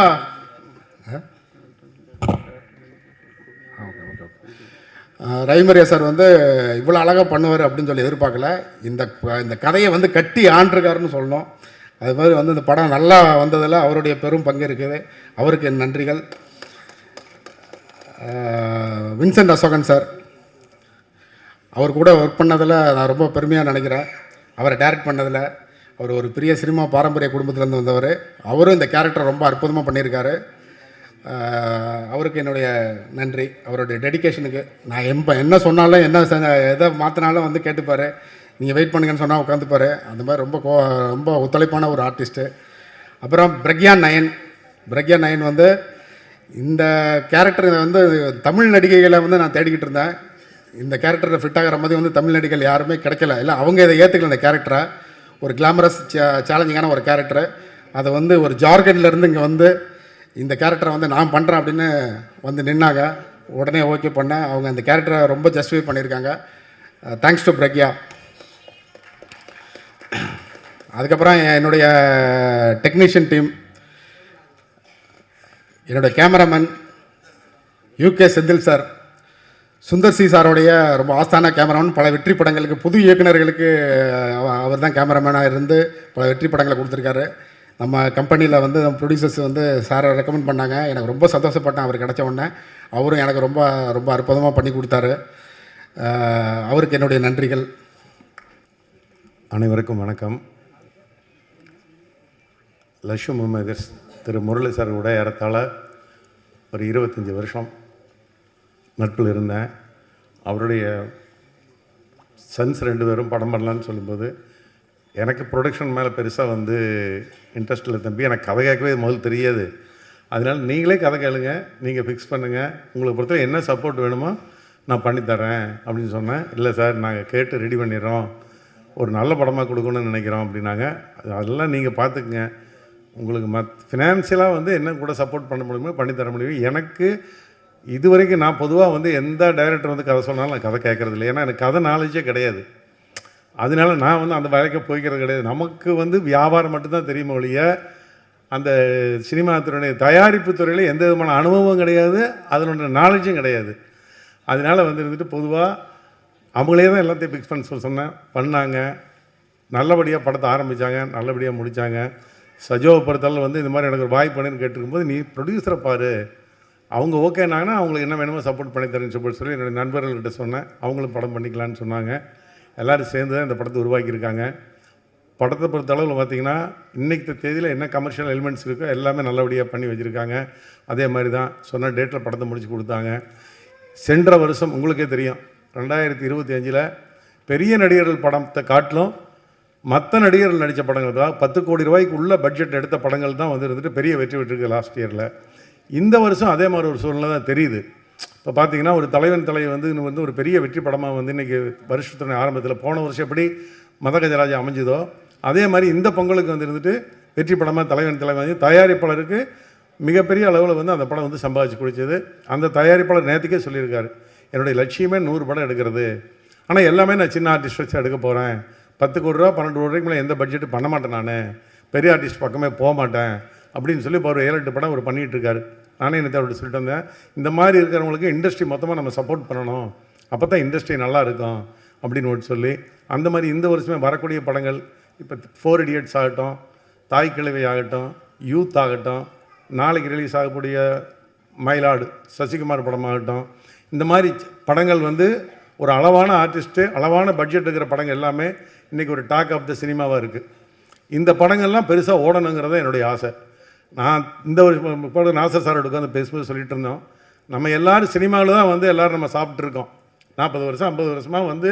ரவிமரியா சார் வந்து இவ்வளோ அழகாக பண்ணுவார் அப்படின்னு சொல்லி எதிர்பார்க்கல. இந்த கதையை வந்து கட்டி ஆண்டிருக்காருன்னு சொல்லணும். அது மாதிரி வந்து இந்த படம் நல்லா வந்ததில் அவருடைய பெரும் பங்கு இருக்குது. அவருக்கு என் நன்றிகள். வின்சென்ட் அசோகன் சார், அவர் கூட ஒர்க் பண்ணதில் நான் ரொம்ப பெருமையாக நினைக்கிறேன். அவரை டைரக்ட் பண்ணதில். அவர் ஒரு பெரிய சினிமா பாரம்பரிய குடும்பத்திலேருந்து வந்தவர். அவரும் இந்த கேரக்டர் ரொம்ப அற்புதமாக பண்ணியிருக்காரு. அவருக்கு என்னுடைய நன்றி. அவருடைய டெடிக்கேஷனுக்கு நான் என்ன சொன்னாலும் எதை மாற்றினாலும் வந்து கேட்டுப்பார். நீங்கள் வெயிட் பண்ணுங்கன்னு சொன்னால் உட்காந்துப்பார். அந்த மாதிரி ரொம்ப ஒத்துழைப்பான ஒரு ஆர்டிஸ்ட்டு. அப்புறம் பிரக்யா நயன் வந்து இந்த கேரக்டர் வந்து தமிழ் நடிகைகளை வந்து நான் தேடிக்கிட்டு இருந்தேன். இந்த கேரக்டரில் ஃபிட் ஆகிற மாதிரி வந்து தமிழ் நடிகைகள் யாருமே கிடைக்கல. இல்லை அவங்க இதை ஏற்றுக்கல. இந்த கேரக்டரை ஒரு கிளாமரஸ் சேலஞ்சிங்கான ஒரு கேரக்டரு, அதை வந்து ஒரு ஜார்க்கண்ட்லேருந்து இங்கே வந்து இந்த கேரக்டரை வந்து நான் பண்ணுறேன் அப்படின்னு வந்து நின்னாங்க. உடனே ஓகே பண்ணேன். அவங்க அந்த கேரக்டரை ரொம்ப ஜஸ்டிஃபை பண்ணியிருக்காங்க. Thanks to Pragya. அதுக்கப்புறம் என்னுடைய டெக்னீஷியன் டீம், என்னுடைய cameraman UK Senthil sir, Sundar C சாரோடைய ரொம்ப ஆஸ்தான கேமராமேன். பல வெற்றி படங்களுக்கு புது இயக்குநர்களுக்கு அவர் தான் கேமராமேனாக இருந்து பல வெற்றி படங்களை கொடுத்துருக்காரு. நம்ம கம்பெனியில் வந்து நம்ம ப்ரொடியூசர்ஸ் வந்து சாரை ரெக்கமெண்ட் பண்ணாங்க. எனக்கு ரொம்ப சந்தோஷப்பட்டேன் அவர் கிடச்ச உடனே. அவரும் எனக்கு ரொம்ப ரொம்ப அற்புதமாக பண்ணி கொடுத்தாரு. அவருக்கு என்னுடைய நன்றிகள். அனைவருக்கும் வணக்கம். லக்ஷ்மி மேகர்ஸ் திரு முரளி சார் கூட ஏறத்தாழ ஒரு 25 வருஷம் நட்பில் இருந்தேன். அவருடைய சன்ஸ் 2 பேரும் படம் பண்ணலான்னு சொல்லும்போது எனக்கு ப்ரொடக்ஷன் மேலே பெருசாக வந்து இன்ட்ரெஸ்ட் இல்லை தம்பி, எனக்கு கதை கேட்கவே முதல் தெரியாது, அதனால் நீங்களே கதை கேளுங்க, நீங்கள் ஃபிக்ஸ் பண்ணுங்கள், உங்களுக்கு பொறுத்தவரை என்ன சப்போர்ட் வேணுமோ நான் பண்ணித்தரேன் அப்படின்னு சொன்னேன். இல்லை சார் நாங்கள் கேட்டு ரெடி பண்ணிடுறோம், ஒரு நல்ல படமாக கொடுக்கணும்னு நினைக்கிறோம் அப்படின்னாங்க. அதெல்லாம் நீங்கள் பார்த்துக்குங்க, உங்களுக்கு ஃபினான்ஷியலாக வந்து என்ன கூட சப்போர்ட் பண்ண முடியுமோ பண்ணித்தர முடியும். எனக்கு இது வரைக்கும் நான் பொதுவாக வந்து எந்த டைரக்டர் வந்து கதை சொன்னாலும் நான் கதை கேட்குறது இல்லை. ஏன்னா எனக்கு கதை நாலேஜே கிடையாது. அதனால நான் வந்து அந்த வேலைக்கு போய்க்கிறது கிடையாது. நமக்கு வந்து வியாபாரம் மட்டும்தான் தெரியுமோ ஒழிய அந்த சினிமா துறையுடைய தயாரிப்பு துறையில் எந்த விதமான அனுபவம் கிடையாது, அதனோட நாலேஜும் கிடையாது. அதனால் வந்து இருந்துட்டு பொதுவாக அவங்களே தான் எல்லாத்தையும் ஃபிக்ஸ் பண்ண சொன்னேன். பண்ணாங்க, நல்லபடியாக படத்தை ஆரம்பித்தாங்க, நல்லபடியாக முடித்தாங்க. சஜோவை பொறுத்தளவு வந்து இந்த மாதிரி எனக்கு ஒரு வாய்ப்பு பண்ணுன்னு கேட்டிருக்கும்போது நீ ப்ரொடியூசரை பாரு, அவங்க ஓகேனாங்கன்னா அவங்களுக்கு என்ன வேணுமோ சப்போர்ட் பண்ணி தரேன்னு சொல்லி என்னுடைய நண்பர்கள்கிட்ட சொன்னேன். அவங்களும் படம் பண்ணிக்கலான்னு சொன்னாங்க. எல்லோரும் சேர்ந்து தான் இந்த படத்தை உருவாக்கியிருக்காங்க. படத்தை பொறுத்த அளவில் பார்த்திங்கன்னா இன்றைக்கு தேதியில் என்ன கமர்ஷியல் எலிமெண்ட்ஸ் இருக்கோ எல்லாமே நல்லபடியாக பண்ணி வச்சுருக்காங்க. அதே மாதிரி தான் சொன்ன டேட்டில் படத்தை முடிச்சு கொடுத்தாங்க. சென்ற வருஷம் உங்களுக்கே தெரியும் 2025 பெரிய நடிகர்கள் படத்தை காட்டிலும் மற்ற நடிகர்கள் நடித்த படங்கள் தான் 10 கோடி ரூபாய்க்கு உள்ள பட்ஜெட் எடுத்த படங்கள் தான் வந்து இருந்துட்டு பெரிய வெற்றி பெற்றிருக்கு லாஸ்ட் இயரில். இந்த வருஷம் அதே மாதிரி ஒரு சூழ்நிலை தான் தெரியுது. இப்போ பார்த்தீங்கன்னா ஒரு தலைவன் வந்து ஒரு பெரிய வெற்றி படமாக வந்து இன்றைக்கி வருஷத்தின் ஆரம்பத்தில் போன வருஷம் எப்படி மதகஜராஜா அமைஞ்சதோ அதே மாதிரி இந்த பொங்கலுக்கு வந்து இருந்துட்டு வெற்றி படமாக தலைவன் தயாரிப்பாளருக்கு மிகப்பெரிய அளவில் வந்து அந்த படம் வந்து சம்பாதிச்சு குடிச்சது. அந்த தயாரிப்பாளர் நேற்றுக்கே சொல்லியிருக்காரு, என்னுடைய லட்சியமே 100 படம் எடுக்கிறது, ஆனால் எல்லாமே நான் சின்ன ஆர்டிஸ்ட் வச்சு எடுக்க போகிறேன், 10 கோடி ரூபா 12 கோடி ரூபாய்க்கு மேலே எந்த பட்ஜெட்டு பண்ண மாட்டேன், நான் பெரிய ஆர்டிஸ்ட் பக்கமே போக மாட்டேன் அப்படின்னு சொல்லி இப்போ ஒரு 7-8 படம் அவர் பண்ணிகிட்டு இருக்காரு. நானே நேற்று அவர்கிட்ட சொல்லிட்டு வந்தேன், இந்த மாதிரி இருக்கிறவங்களுக்கு இண்டஸ்ட்ரி மொத்தமாக நம்ம சப்போர்ட் பண்ணணும், அப்போ தான் இண்டஸ்ட்ரி நல்லா இருக்கும் அப்படின்னு சொல்லி அந்த மாதிரி இந்த வருஷமே வரக்கூடிய படங்கள் இப்போ 4 இடியட்ஸ் ஆகட்டும், தாய் கிழவி ஆகட்டும், யூத் ஆகட்டும், நாளைக்கு ரிலீஸ் ஆகக்கூடிய மயிலாடு சசிகுமார் படமாகட்டும், இந்த மாதிரி படங்கள் வந்து ஒரு அளவான ஆர்டிஸ்ட்டு அளவான பட்ஜெட் இருக்கிற படங்கள் எல்லாமே இன்றைக்கி ஒரு டாக் ஆஃப் த சினிமாவாக இருக்குது. இந்த படங்கள்லாம் பெருசாக ஓடணுங்கிறத என்னுடைய ஆசை. நான் இந்த ஒரு நாசர் சாரோட உட்காந்து பேசும்போது சொல்லிட்டு இருந்தோம், நம்ம எல்லோரும் சினிமாவில் தான் வந்து எல்லோரும் நம்ம சாப்பிட்ருக்கோம். 40 வருஷம் 50 வருஷமாக வந்து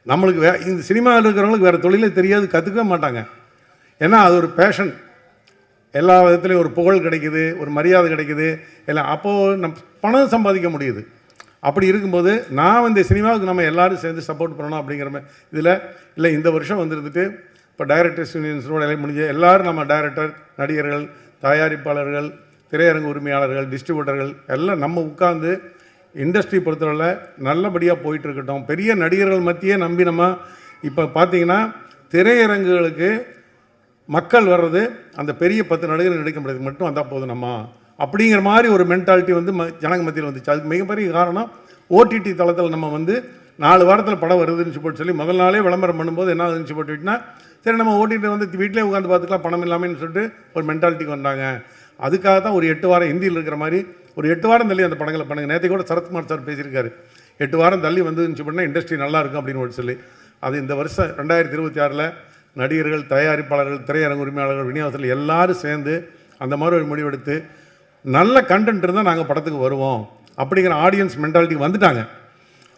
நம்மளுக்கு இந்த சினிமாவில் இருக்கிறவங்களுக்கு வேறு தொழிலே தெரியாது, கற்றுக்கவே மாட்டாங்க. ஏன்னா அது ஒரு பேஷன், எல்லா விதத்துலேயும் ஒரு புகழ் கிடைக்குது, ஒரு மரியாதை கிடைக்குது எல்லாம், அப்போது பணம் சம்பாதிக்க முடியுது. அப்படி இருக்கும்போது நான் இந்த சினிமாவுக்கு நம்ம எல்லோரும் சேர்ந்து சப்போர்ட் பண்ணணும் அப்படிங்கிற இதில் இல்லை. இந்த வருஷம் வந்துருந்துட்டு இப்போ டைரக்டர்ஸ் யூனியன்ஸோட எல்லாம் முடிஞ்ச எல்லோரும் நம்ம டைரக்டர், நடிகர்கள், தயாரிப்பாளர்கள், திரையரங்கு உரிமையாளர்கள், டிஸ்ட்ரிபியூட்டர்கள் எல்லாம் நம்ம உட்கார்ந்து இண்டஸ்ட்ரி பொறுத்தவரை நல்லபடியாக போயிட்டுருக்கட்டும். பெரிய நடிகர்கள் மத்தியே நம்பி நம்ம இப்போ பார்த்திங்கன்னா திரையரங்குகளுக்கு மக்கள் வர்றது அந்த பெரிய 10 நடிகர்கள் நடிக்க முடியாது மட்டும் வந்தால் போதும் நம்ம அப்படிங்கிற மாதிரி ஒரு மென்டாலிட்டி வந்து ஜனங்க மத்தியில் வந்துச்சு. அதுக்கு மிகப்பெரிய காரணம் ஓடிடி தளத்தில் நம்ம வந்து 4 வாரத்தில் படம் வருதுன்னு போட்டு சொல்லி முதல் நாளே விளம்பரம் பண்ணும்போது என்ன ஆகுதுன்னு போட்டுக்கிட்டா சரி நம்ம ஓடிடி வந்து வீட்டிலே உட்காந்து பார்த்துக்கலாம் பணம் இல்லாமல் சொல்லிட்டு ஒரு மென்டாலிட்டிக்கு வந்தாங்க. அதுக்காக தான் ஒரு 8 வாரம் ஹிந்தியில் இருக்கிற மாதிரி ஒரு 8 வாரம் தள்ளி அந்த படங்களை பண்ணுங்க. நேற்று கூட சரத்குமார் சார் பேசியிருக்காரு, 8 வாரம் தள்ளி வந்துன்னு பண்ணால் இண்டஸ்ட்ரி நல்லா இருக்கும் அப்படின்னு சொல்லி. அது இந்த வருஷம் 2026 நடிகர்கள், தயாரிப்பாளர்கள், திரையரங்கு உரிமையாளர்கள், விநியோகத்தில் எல்லாரும் சேர்ந்து அந்த மாதிரி ஒரு முடிவெடுத்து நல்ல கண்டென்ட் இருந்தால் நாங்கள் படத்துக்கு வருவோம் அப்படிங்கிற ஆடியன்ஸ் மென்டாலிட்டிக்கு வந்துட்டாங்க.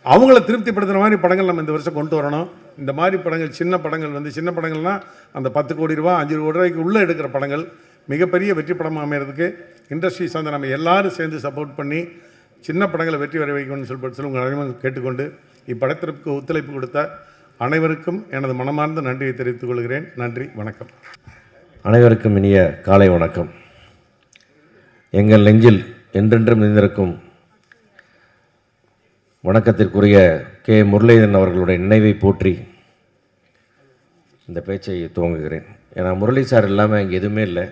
அவங்கள திருப்திப்படுத்துகிற மாதிரி படங்கள் நம்ம இந்த வருஷம் கொண்டு வரணும். இந்த மாதிரி படங்கள் சின்ன படங்கள் வந்து சின்ன படங்கள்னால் அந்த 10 கோடி ரூபா 5 கோடி ரூபாய்க்கு உள்ளே எடுக்கிற படங்கள் மிகப்பெரிய வெற்றி படமாக அமைகிறதுக்கு இண்டஸ்ட்ரி சார்ந்த நம்ம எல்லாரும் சேர்ந்து சப்போர்ட் பண்ணி சின்ன படங்களை வெற்றி வர வைக்கணும்னு சொல்லி உங்கள் அனைவரும் கேட்டுக்கொண்டு இப்படத்திற்கு ஒத்துழைப்பு கொடுத்த அனைவருக்கும் எனது மனமார்ந்த நன்றியை தெரிவித்துக் கொள்கிறேன். நன்றி, வணக்கம். அனைவருக்கும் இனிய காலை வணக்கம். எங்கள் நெஞ்சில் என்றென்றும் நிறைந்திருக்கும் வணக்கத்திற்குரிய கே. முரளிதரன் அவர்களுடைய நினைவை போற்றி இந்த பேச்சை துவங்குகிறேன். ஏன்னா முரளி சார் இல்லாமல் இங்கே எதுவுமே இல்லை.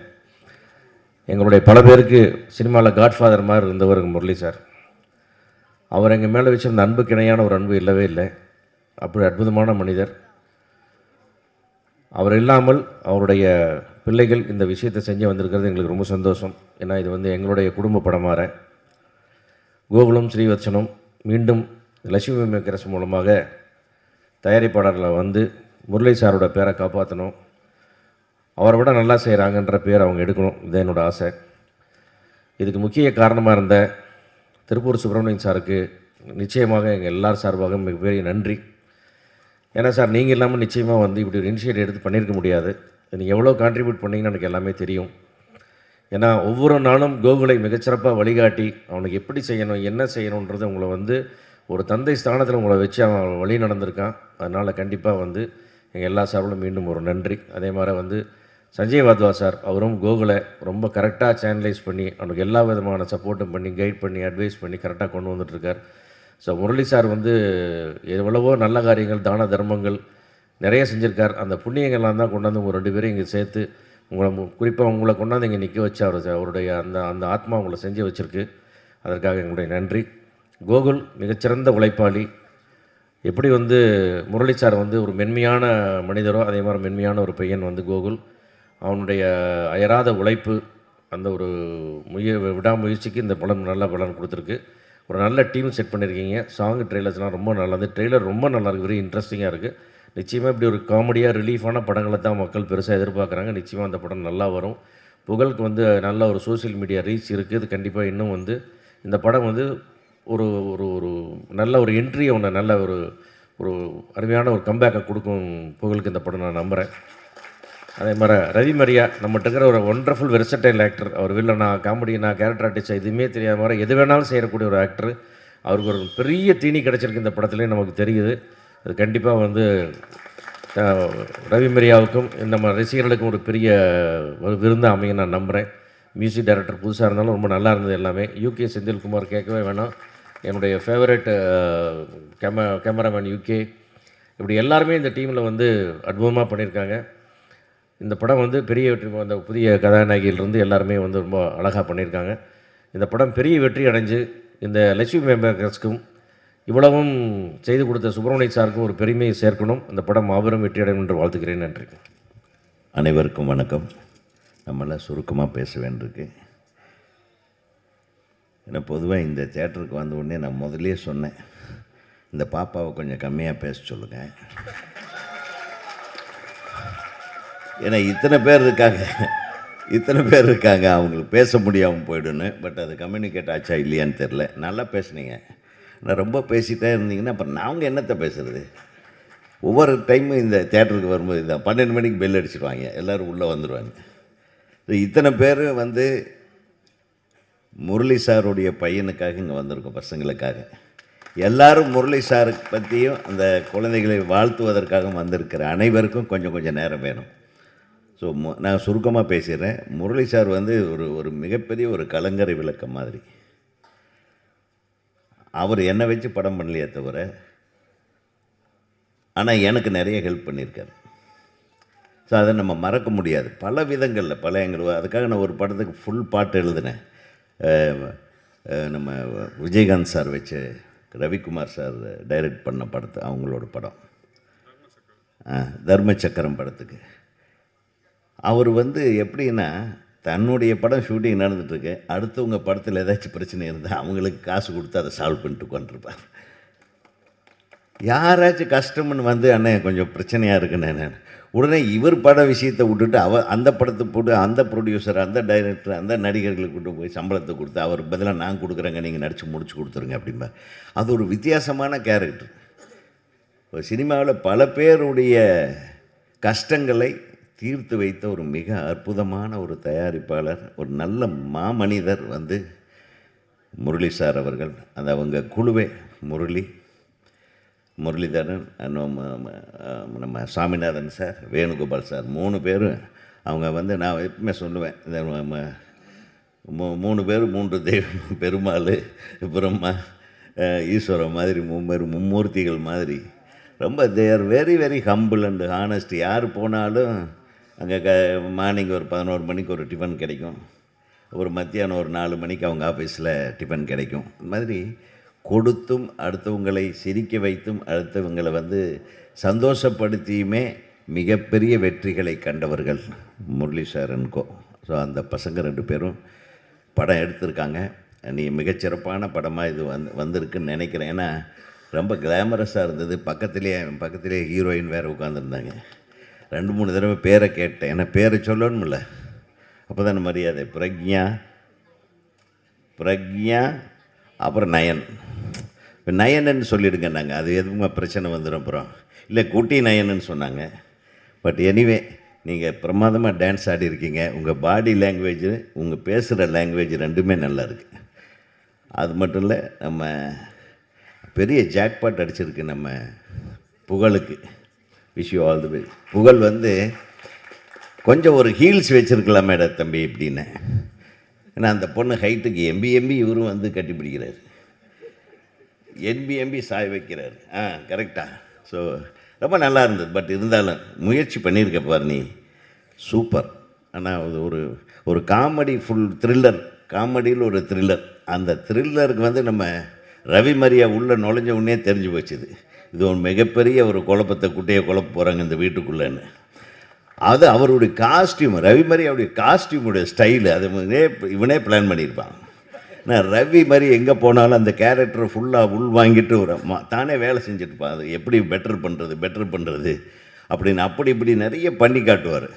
எங்களுடைய பல பேருக்கு சினிமாவில் காட்ஃபாதர் மாதிரி இருந்தவர் முரளி சார். அவர் எங்கள் மேலே வச்சிருந்த அன்புக்கு இணையான ஒரு அன்பு இல்லவே இல்லை. அப்படி அற்புதமான மனிதர். அவர் இல்லாமல் அவருடைய பிள்ளைகள் இந்த விஷயத்தை செஞ்சு வந்திருக்கிறது எங்களுக்கு ரொம்ப சந்தோஷம். ஏன்னா இது வந்து எங்களுடைய குடும்ப படமாற கோகுலம் ஸ்ரீவத்சனம் மீண்டும் லட்சுமி மேக்கர்ஸ் மூலமாக தயாரிப்பாளர்களை வந்து முரளி சாரோட பேரை காப்பாற்றணும், அவரை விட நல்லா செய்கிறாங்கன்ற பேர் அவங்க எடுக்கணும். இது என்னோடய ஆசை. இதுக்கு முக்கிய காரணமாக இருந்த திருப்பூர் சுப்பிரமணியன் சாருக்கு நிச்சயமாக எங்கள் எல்லார் சார்பாக மிகப்பெரிய நன்றி. ஏன்னா சார் நீங்கள் இல்லாமல் நிச்சயமாக வந்து இப்படி ஒரு இனிஷியேட்டிவ் எடுத்து பண்ணியிருக்க முடியாது. நீங்கள் எவ்வளோ கான்ட்ரிபியூட் பண்ணிங்கன்னு எனக்கு எல்லாமே தெரியும். ஏன்னா ஒவ்வொரு நாளும் கோகுலை மிகச்சிறப்பாக வழிகாட்டி அவனுக்கு எப்படி செய்யணும் என்ன செய்யணுன்றது உங்களை வந்து ஒரு தந்தை ஸ்தானத்தில் உங்களை வச்சு அவன் வழி நடந்திருக்கான். அதனால் கண்டிப்பாக வந்து எங்கள் எல்லா சார்பிலும் மீண்டும் ஒரு நன்றி. அதே மாதிரி வந்து சஞ்சய் வாத்வா சார் அவரும் கோகுலை ரொம்ப கரெக்டாக சேனலைஸ் பண்ணி அவனுக்கு எல்லா விதமான சப்போர்ட்டும் பண்ணி கைட் பண்ணி அட்வைஸ் பண்ணி கரெக்டாக கொண்டு வந்துட்டுருக்கார். ஸோ முரளி சார் வந்து எவ்வளவோ நல்ல காரியங்கள் தான தர்மங்கள் நிறைய செஞ்சுருக்கார். அந்த புண்ணியங்கள்லாம் தான் கொண்டாந்து உங்கள் 2 பேரும் இங்கே சேர்த்து உங்களை குறிப்பாக உங்களை கொண்டாந்து இங்கே நிற்க வச்சு அவருடைய அந்த ஆத்மா உங்களை செஞ்சு வச்சுருக்கு. அதற்காக எங்களுடைய நன்றி. கோகுல் மிகச்சிறந்த உழைப்பாளி. எப்படி வந்து முரளி சார் வந்து ஒரு மென்மையான மனிதரோ அதே மாதிரி மென்மையான ஒரு பையன் வந்து கோகுல். அவனுடைய அயராத உழைப்பு அந்த ஒரு விடாமுயற்சிக்கு இந்த படம் நல்ல பலன் கொடுத்துருக்கு. ஒரு நல்ல டீம் செட் பண்ணியிருக்கீங்க. சாங் ட்ரெய்லர்ஸ்லாம் ரொம்ப நல்லது. ட்ரெய்லர் ரொம்ப நல்லாயிருக்கு, வெரி இன்ட்ரெஸ்டிங்காக இருக்குது. நிச்சயமாக இப்படி ஒரு காமெடியாக ரிலீஃபான படங்களை தான் மக்கள் பெருசாக எதிர்பார்க்குறாங்க. நிச்சயமாக அந்த படம் நல்லா வரும். புகழுக்கு வந்து நல்ல ஒரு சோஷியல் மீடியா ரீச் இருக்குது. கண்டிப்பாக இன்னும் வந்து இந்த படம் வந்து ஒரு ஒரு ஒரு நல்ல ஒரு என்ட்ரி ஒன்று நல்ல ஒரு ஒரு அருமையான ஒரு கம்பேக்கை கொடுக்கும் புகழுக்கு இந்த படம் நான் நம்புகிறேன். அதே மாதிரி ரவி மரியா நம்மகிட்ட இருக்கிற ஒரு ஒண்டர்ஃபுல் வெர்சடைல் ஆக்டர். அவர் வில்லனா காமெடினா கேரக்டர் ஆர்டிஸ்ட் எதுவுமே தெரியாத மாதிரி எது வேணாலும் செய்யக்கூடிய ஒரு ஆக்டர். அவருக்கு ஒரு பெரிய தீனி கிடச்சிருக்கு இந்த படத்துலேயும் நமக்கு தெரியுது. அது கண்டிப்பாக வந்து ரவி மரியாவுக்கும் நம்ம ரசிகர்களுக்கும் ஒரு பெரிய ஒரு விருந்து அமைய நான் நம்புகிறேன். மியூசிக் டைரக்டர் புதுசாக இருந்தாலும் ரொம்ப நல்லா இருந்தது எல்லாமே. யூகே செந்தில்குமார் கேட்கவே வேணாம், என்னுடைய ஃபேவரட் கேமராமேன் யூகே, இப்படி எல்லாருமே இந்த டீமில் வந்து அற்புதமாக பண்ணியிருக்காங்க. இந்த படம் வந்து பெரிய வெற்றி, அந்த புதிய கதாநாயகியிலிருந்து எல்லாருமே வந்து ரொம்ப அழகாக பண்ணியிருக்காங்க. இந்த படம் பெரிய வெற்றி அடைஞ்சு இந்த லட்சுமி மேக்கர்ஸ்க்கும் இவ்வளவும் செய்து கொடுத்த சுப்பிரமணிய சாருக்கும் ஒரு பெருமையை சேர்க்கணும். அந்த படம் மாபெரும் வெற்றி அடையும் என்று வாழ்த்துக்கிறேன். நன்றி. அனைவருக்கும் வணக்கம். நம்மளாம் சுருக்கமாக பேச வேண்டியிருக்கு. ஏன்னா பொதுவாக இந்த தேட்டருக்கு வந்த உடனே நான் முதலே சொன்னேன், இந்த பாப்பாவை கொஞ்சம் கம்மியாக பேச சொல்லுங்கள். ஏன்னா இத்தனை பேர் இருக்காங்க அவங்களுக்கு பேச முடியாமல் போய்டுன்னு. பட் அது கம்யூனிகேட் ஆச்சா இல்லையான்னு தெரில. நல்லா பேசுனீங்க. நான் ரொம்ப பேசிகிட்டே இருந்தீங்கன்னா அப்புறம் நாங்கள் என்னத்தை பேசுகிறது? ஒவ்வொரு டைமும் இந்த தேட்டருக்கு வரும்போது இதான் 12 மணிக்கு பெல் அடிச்சிடுவாங்க, எல்லோரும் உள்ளே வந்துடுவாங்க. இத்தனை பேர் வந்து முரளி சாருடைய பையனுக்காக இங்கே வந்திருக்கோம், பசங்களுக்காக. எல்லாரும் முரளி சாரை பற்றியும் அந்த குழந்தைகளை வாழ்த்துவதற்காக வந்திருக்கிற அனைவருக்கும் கொஞ்சம் கொஞ்சம் நேரம் வேணும். ஸோ நான் சுருக்கமாக பேசிடுறேன். முரளி சார் வந்து ஒரு மிகப்பெரிய ஒரு கலங்கரை விளக்கம் மாதிரி. அவர் என்னை வச்சு படம் பண்ணலையே தவிர, ஆனால் எனக்கு நிறைய ஹெல்ப் பண்ணியிருக்கார். ஸோ அதை நம்ம மறக்க முடியாது பல விதங்களில், பல எங்களுக்கு. அதுக்காக நான் ஒரு படத்துக்கு ஃபுல் பாட்டு எழுதினேன். நம்ம விஜயகாந்த் சார் வச்சு ரவிக்குமார் சார் டைரக்ட் பண்ண படத்தை, அவங்களோட படம் தர்ம சக்கரம் படத்துக்கு. அவர் வந்து எப்படின்னா, தன்னுடைய படம் ஷூட்டிங் நடந்துகிட்ருக்கு, அடுத்தவங்க படத்தில் ஏதாச்சும் பிரச்சனை இருந்தால் அவங்களுக்கு காசு கொடுத்து அதை சால்வ் பண்ணிட்டு உட்காந்துருப்பார். யாராச்சும் கஷ்டம்னு வந்து அண்ணன் கொஞ்சம் பிரச்சனையாக இருக்குண்ணே, உடனே இவர் பட விஷயத்தை விட்டுட்டு அந்த படத்தை போட்டு அந்த ப்ரொடியூசர், அந்த டைரக்டர், அந்த நடிகர்களுக்கு கொண்டு போய் சம்பளத்தை கொடுத்து அவர் பதிலாக நான் கொடுக்குறேங்க, நீங்கள் நடித்து முடிச்சு கொடுத்துருங்க அப்படிம்பா. அது ஒரு வித்தியாசமான கேரக்டர். இப்போ சினிமாவில் பல பேருடைய கஷ்டங்களை தீர்த்து வைத்த ஒரு மிக அற்புதமான ஒரு தயாரிப்பாளர், ஒரு நல்ல மாமனிதர் வந்து முரளி சார் அவர்கள். அந்த அவங்க குழுவே முரளிதரன், நம்ம சாமிநாதன் சார், வேணுகோபால் சார், 3 பேரும் அவங்க வந்து, நான் எப்பவுமே சொல்லுவேன், இந்த 3 பேர் 3 தெய்வம், பெருமாள், பிரம்மா, ஈஸ்வரன் மாதிரி 3 பேர் மும்மூர்த்திகள் மாதிரி. ரொம்ப they are very very humble and honest. யார் போனாலும் அங்கே மார்னிங் ஒரு 11 மணிக்கு ஒரு டிஃபன் கிடைக்கும், ஒரு மத்தியானம் ஒரு 4 மணிக்கு அவங்க ஆஃபீஸில் டிஃபன் கிடைக்கும். இந்த மாதிரி கொடுத்தும் அடுத்தவங்களை சிரிக்க வைத்தும் அடுத்தவங்களை வந்து சந்தோஷப்படுத்தியுமே மிகப்பெரிய வெற்றிகளை கண்டவர்கள் முரளி சார் என்கோ. ஸோ அந்த பசங்க 2 பேரும் படம் எடுத்திருக்காங்க. நீ மிகச்சிறப்பான படமாக இது வந்திருக்குன்னு நினைக்கிறேன். ஏன்னா ரொம்ப கிளாமரஸாக இருந்தது. பக்கத்திலே ஹீரோயின் வேறு உட்காந்துருந்தாங்க. 2-3 தடவை பேரை கேட்டேன், ஏன்னா பேரை சொல்லணும்ல, அப்போ தானே மரியாதை. பிரக்ஞா அப்புறம் நயன். இப்போ நயன்னு சொல்லிவிடுங்க, நாங்கள் அது எதுவுமே பிரச்சனை வந்துடும். அப்புறம் இல்லை குட்டி நயன்னு சொன்னாங்க. பட் எனிவே, நீங்கள் பிரமாதமாக டான்ஸ் ஆடி இருக்கீங்க. உங்கள் பாடி லாங்குவேஜ், உங்கள் பேசுகிற லாங்குவேஜ் 2மே நல்லா இருக்குது. அது மட்டும் இல்லை, நம்ம பெரிய ஜாக்பாட் அடிச்சிருக்கு நம்ம புகழுக்கு. Wish you all the best. புகழ் வந்து கொஞ்சம் ஒரு ஹீல்ஸ் வச்சுருக்கலாம் மேடம் தம்பி இப்படின்னு. ஏன்னா அந்த பொண்ணு ஹைட்டுக்கு எம்பி இவரும் வந்து கட்டி பிடிக்கிறார், எம்பி சாய் வைக்கிறார். கரெக்டாக. ஸோ ரொம்ப நல்லா இருந்தது. பட் இருந்தாலும் முயற்சி பண்ணியிருக்க பாரு நீ, சூப்பர். ஆனால் அது ஒரு காமெடி, ஃபுல் த்ரில்லர், காமெடியில் ஒரு த்ரில்லர். அந்த த்ரில்லருக்கு வந்து நம்ம ரவி மரியா உள்ளே நுழைஞ்ச உடனே தெரிஞ்சு போச்சுது, இது ஒரு மிகப்பெரிய ஒரு குழப்பத்தை குட்டையை குழப்ப போகிறாங்க இந்த வீட்டுக்குள்ளேன்னு. அது அவருடைய காஸ்டியூம், ரவி மாதிரி அவருடைய காஸ்டியூமுடைய ஸ்டைலு, அது இவனே பிளான் பண்ணியிருப்பான். நான் ரவி மாதிரி எங்கே போனாலும் அந்த கேரக்டரை ஃபுல்லாக உள் வாங்கிட்டு தானே வேலை செஞ்சுட்டுப்பான். அது எப்படி பெட்டர் பண்ணுறது அப்படின்னு இப்படி நிறைய பண்ணி காட்டுவார்.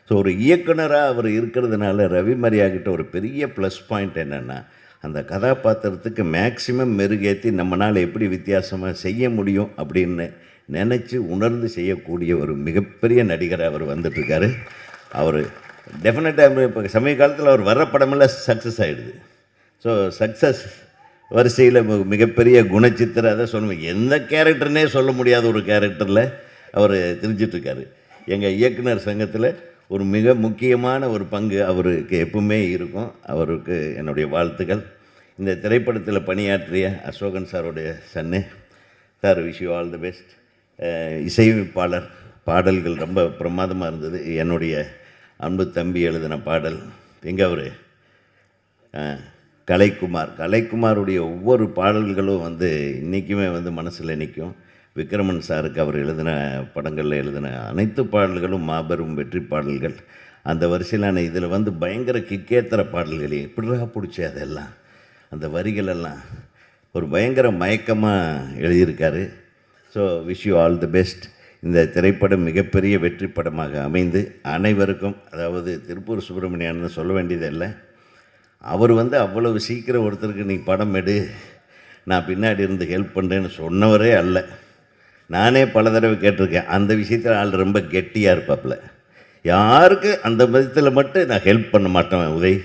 ஸோ ஒரு இயக்குனராக அவர் இருக்கிறதுனால ரவி மரியாகிட்ட ஒரு பெரிய ப்ளஸ் பாயிண்ட் என்னென்னா, அந்த கதாபாத்திரத்துக்கு மேக்சிமம் மெருகேற்றி நம்மளால் எப்படி வித்தியாசமாக செய்ய முடியும் அப்படின்னு நினச்சி உணர்ந்து செய்யக்கூடிய ஒரு மிகப்பெரிய நடிகராக அவர் வந்துட்டுருக்காரு. அவர் டெஃபினட்டாக இப்போ சமீப காலத்தில் அவர் வர்ற படமெல்லாம் சக்ஸஸ் ஆகிடுது. ஸோ சக்ஸஸ் வரிசையில் மிகப்பெரிய குணச்சித்திர, அதை சொல்லுவேன், எந்த கேரக்டர்னே சொல்ல முடியாத ஒரு கேரக்டரில் அவர் தெரிஞ்சிட்ருக்காரு. எங்கள் இயக்குனர் சங்கத்தில் ஒரு மிக முக்கியமான ஒரு பங்கு அவருக்கு எப்பவுமே இருக்கும். அவருக்கு என்னுடைய வாழ்த்துக்கள். இந்த திரைப்படத்தில் பணியாற்றிய அசோகன் சாருடைய son sir, wish you all the best. இசையமைப்பாளர், பாடல்கள் ரொம்ப பிரமாதமாக இருந்தது. என்னுடைய அன்பு தம்பி எழுதின பாடல். எங்கே அவர் கலைக்குமாருடைய ஒவ்வொரு பாடல்களும் வந்து இன்றைக்குமே வந்து மனசில் நிற்கும். விக்ரமன் சாருக்கு அவர் எழுதின படங்களில் எழுதின அனைத்து பாடல்களும் மாபெரும் வெற்றி பாடல்கள். அந்த வரிசையிலான இதில் வந்து பயங்கர கிக்கேத்துற பாடல்கள் எப்படிரா பிடிச்ச அதெல்லாம், அந்த வரிகளெல்லாம் ஒரு பயங்கர மயக்கமாக எழுதியிருக்காரு. So wish you all the best. இந்த திரைப்படம் மிகப்பெரிய வெற்றி படமாக அமைந்து அனைவருக்கும், அதாவது திருப்பூர் சுப்பிரமணியன்னு சொல்ல வேண்டியதில்லை, அவர் வந்து அவ்வளவு சீக்கிரம் ஒருத்தருக்கு நீ படம் எடு, நான் பின்னாடி இருந்து ஹெல்ப் பண்ணுறேன்னு சொன்னவரே அல்ல. நானே பல தடவை கேட்டிருக்கேன். அந்த விஷயத்தில் ஆள் ரொம்ப கெட்டியாக இருப்பாப்புல. யாருக்கு அந்த விதத்தில் மட்டும் நான் ஹெல்ப் பண்ண மாட்டேன் உதய்.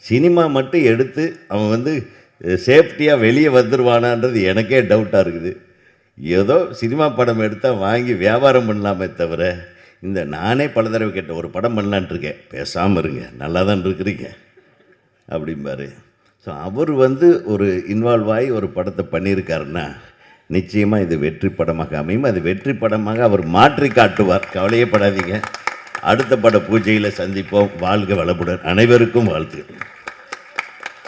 சினிமா மட்டும் எடுத்து அவன் வந்து சேஃப்டியாக வெளியே வந்துடுவானான்றது எனக்கே டவுட்டாக இருக்குது. ஏதோ சினிமா படம் எடுத்தால் வாங்கி வியாபாரம் பண்ணலாமே தவிர, இந்த நானே பல தடவை கேட்டேன், ஒரு படம் பண்ணலான்ட்டு இருக்கேன், பேசாமல் இருங்க, நல்லா தான் இருக்கிறீங்க அப்படிம்பாரு. ஸோ அவர் வந்து ஒரு இன்வால்வ் ஆகி ஒரு படத்தை பண்ணியிருக்காருன்னா நிச்சயமாக இது வெற்றி படமாக அமையும். அது வெற்றி படமாக அவர் மாற்றி காட்டுவார். கவலையே படாதீங்க. அடுத்த பட பூஜையில் சந்திப்போம். வாழ்க வளமுடன். அனைவருக்கும் வாழ்த்துக்கள்.